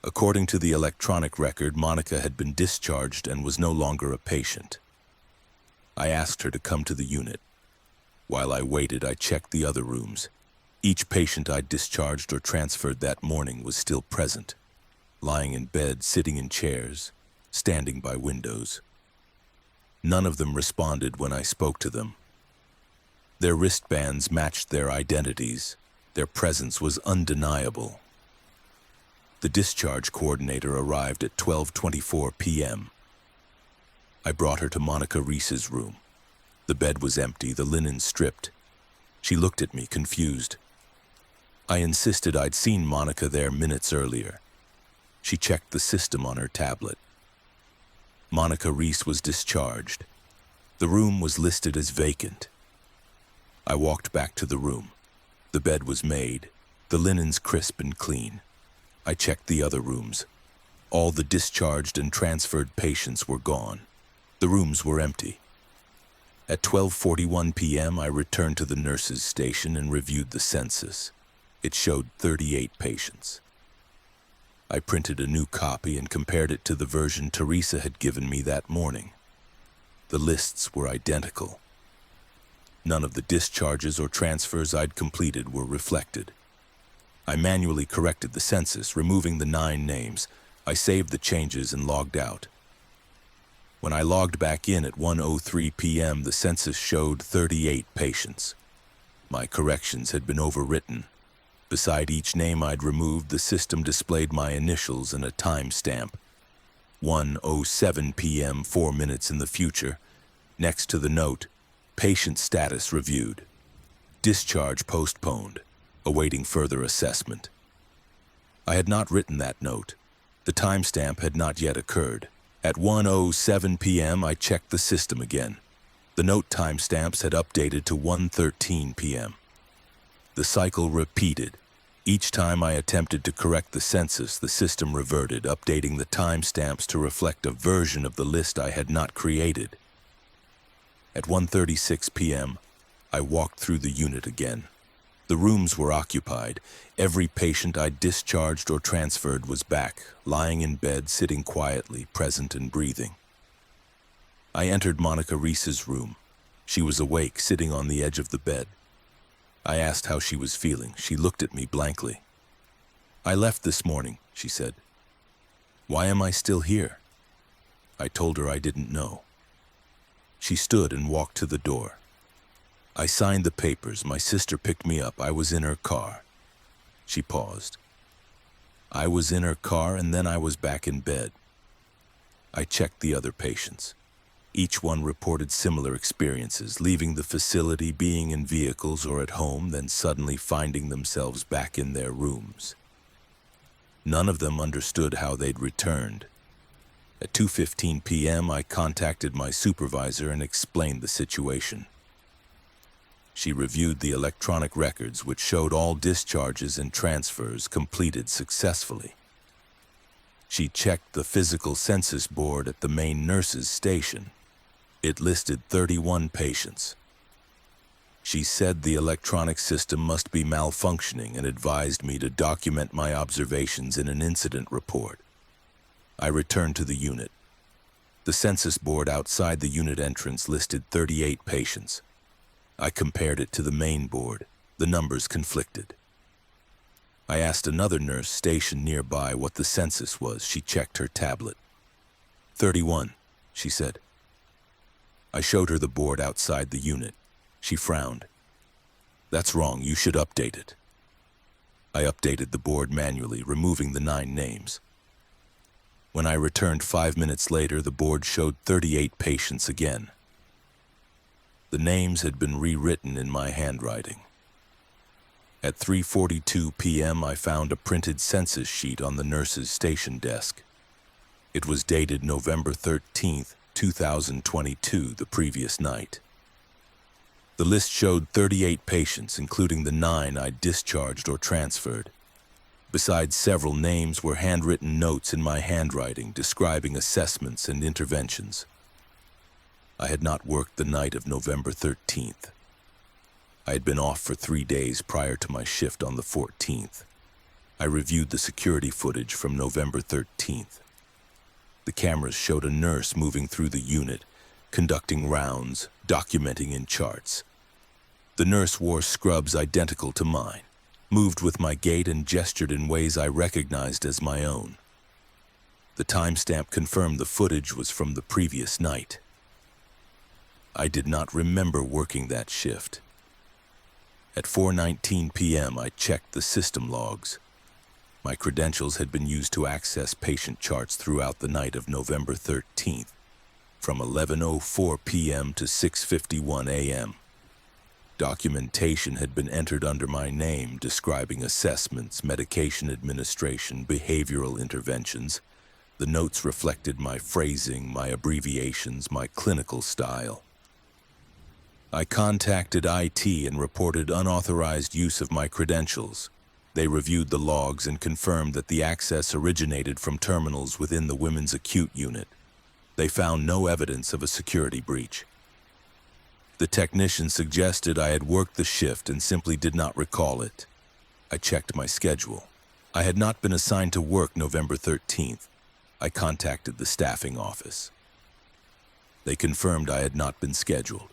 According to the electronic record, Monica had been discharged and was no longer a patient. I asked her to come to the unit. While I waited, I checked the other rooms. Each patient I'd discharged or transferred that morning was still present, lying in bed, sitting in chairs, standing by windows. None of them responded when I spoke to them. Their wristbands matched their identities. Their presence was undeniable. The discharge coordinator arrived at 12:24 p.m. I brought her to Monica Reese's room. The bed was empty, the linen stripped. She looked at me, confused. I insisted I'd seen Monica there minutes earlier. She checked the system on her tablet. Monica Reese was discharged. The room was listed as vacant. I walked back to the room. The bed was made, the linens crisp and clean. I checked the other rooms. All the discharged and transferred patients were gone. The rooms were empty. At 12:41 p.m., I returned to the nurses' station and reviewed the census. It showed 38 patients. I printed a new copy and compared it to the version Teresa had given me that morning. The lists were identical. None of the discharges or transfers I'd completed were reflected. I manually corrected the census, removing the 9 names. I saved the changes and logged out. When I logged back in at 1:03 p.m., the census showed 38 patients. My corrections had been overwritten. Beside each name I'd removed, the system displayed my initials and a timestamp. 1:07 p.m., 4 minutes in the future. Next to the note, patient status reviewed. Discharge postponed, awaiting further assessment. I had not written that note. The timestamp had not yet occurred. At 1:07 p.m., I checked the system again. The note timestamps had updated to 1:13 p.m. The cycle repeated. Each time I attempted to correct the census, the system reverted, updating the timestamps to reflect a version of the list I had not created. At 1:36 p.m., I walked through the unit again. The rooms were occupied. Every patient I discharged or transferred was back, lying in bed, sitting quietly, present and breathing. I entered Monica Reese's room. She was awake, sitting on the edge of the bed. I asked how she was feeling. She looked at me blankly. "I left this morning," she said. "Why am I still here?" I told her I didn't know. She stood and walked to the door. I signed the papers. My sister picked me up. I was in her car. She paused. I was in her car and then I was back in bed. I checked the other patients. Each one reported similar experiences, leaving the facility, being in vehicles or at home, then suddenly finding themselves back in their rooms. None of them understood how they'd returned. At 2:15 p.m., I contacted my supervisor and explained the situation. She reviewed the electronic records, which showed all discharges and transfers completed successfully. She checked the physical census board at the main nurses' station. It listed 31 patients. She said the electronic system must be malfunctioning and advised me to document my observations in an incident report. I returned to the unit. The census board outside the unit entrance listed 38 patients. I compared it to the main board. The numbers conflicted. I asked another nurse stationed nearby what the census was. She checked her tablet. 31, she said. I showed her the board outside the unit. She frowned. That's wrong. You should update it. I updated the board manually, removing the 9 names. When I returned 5 minutes later, the board showed 38 patients again. The names had been rewritten in my handwriting. At 3:42 p.m., I found a printed census sheet on the nurse's station desk. It was dated November 13th, 2022, the previous night. The list showed 38 patients, including the 9 I discharged or transferred. Besides several names were handwritten notes in my handwriting describing assessments and interventions. I had not worked the night of November 13th. I had been off for 3 days prior to my shift on the 14th. I reviewed the security footage from November 13th. The cameras showed a nurse moving through the unit, conducting rounds, documenting in charts. The nurse wore scrubs identical to mine, moved with my gait and gestured in ways I recognized as my own. The timestamp confirmed the footage was from the previous night. I did not remember working that shift. At 4:19 p.m., I checked the system logs. My credentials had been used to access patient charts throughout the night of November 13th, from 11:04 p.m. to 6:51 a.m. Documentation had been entered under my name describing assessments, medication administration, behavioral interventions. The notes reflected my phrasing, my abbreviations, my clinical style. I contacted IT and reported unauthorized use of my credentials. They reviewed the logs and confirmed that the access originated from terminals within the women's acute unit. They found no evidence of a security breach. The technician suggested I had worked the shift and simply did not recall it. I checked my schedule. I had not been assigned to work November 13th. I contacted the staffing office. They confirmed I had not been scheduled,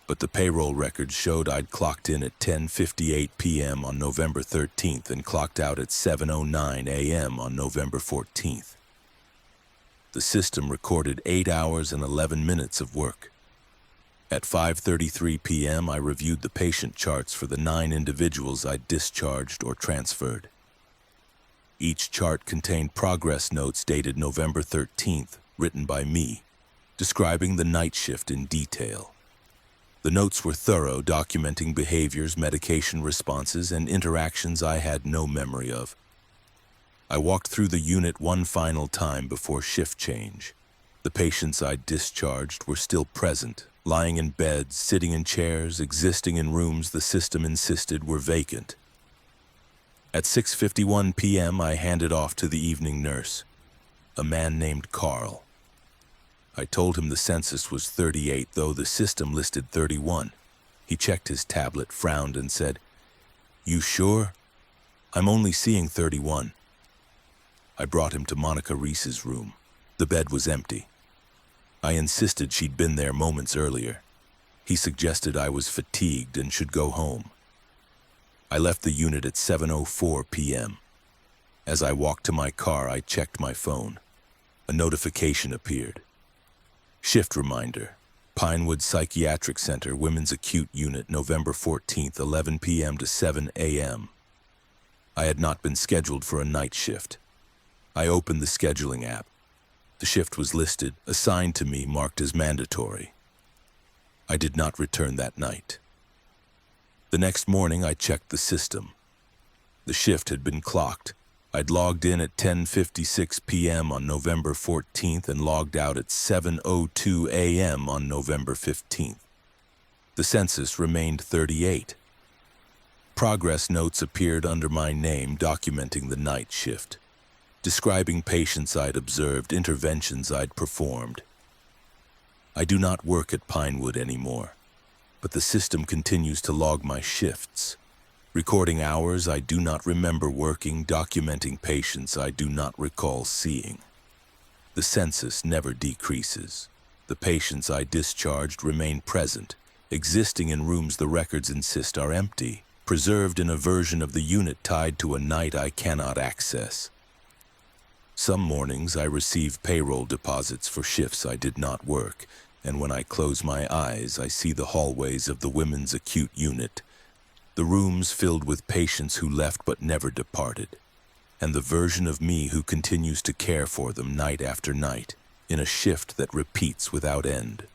but the payroll records showed I'd clocked in at 10:58 p.m. on November 13th and clocked out at 7:09 a.m. on November 14th. The system recorded 8 hours and 11 minutes of work. At 5:33 p.m., I reviewed the patient charts for the 9 individuals I'd discharged or transferred. Each chart contained progress notes dated November 13th, written by me, describing the night shift in detail. The notes were thorough, documenting behaviors, medication responses, and interactions I had no memory of. I walked through the unit one final time before shift change. The patients I'd discharged were still present, lying in beds, sitting in chairs, existing in rooms the system insisted were vacant. At 6:51 p.m., I handed off to the evening nurse, a man named Carl. I told him the census was 38, though the system listed 31. He checked his tablet, frowned, and said, "You sure? I'm only seeing 31. I brought him to Monica Reese's room. The bed was empty. I insisted she'd been there moments earlier. He suggested I was fatigued and should go home. I left the unit at 7:04 p.m. As I walked to my car, I checked my phone. A notification appeared. Shift reminder. Pinewood Psychiatric Center, Women's Acute Unit, November 14th, 11 p.m. to 7 a.m. I had not been scheduled for a night shift. I opened the scheduling app. The shift was listed, assigned to me, marked as mandatory. I did not return that night. The next morning, I checked the system. The shift had been clocked. I'd logged in at 10:56 p.m. on November 14th and logged out at 7:02 a.m. on November 15th. The census remained 38. Progress notes appeared under my name documenting the night shift, describing patients I'd observed, interventions I'd performed. I do not work at Pinewood anymore, but the system continues to log my shifts, recording hours I do not remember working, documenting patients I do not recall seeing. The census never decreases. The patients I discharged remain present, existing in rooms the records insist are empty, preserved in a version of the unit tied to a night I cannot access. Some mornings I receive payroll deposits for shifts I did not work, and when I close my eyes, I see the hallways of the women's acute unit, the rooms filled with patients who left but never departed, and the version of me who continues to care for them night after night, in a shift that repeats without end.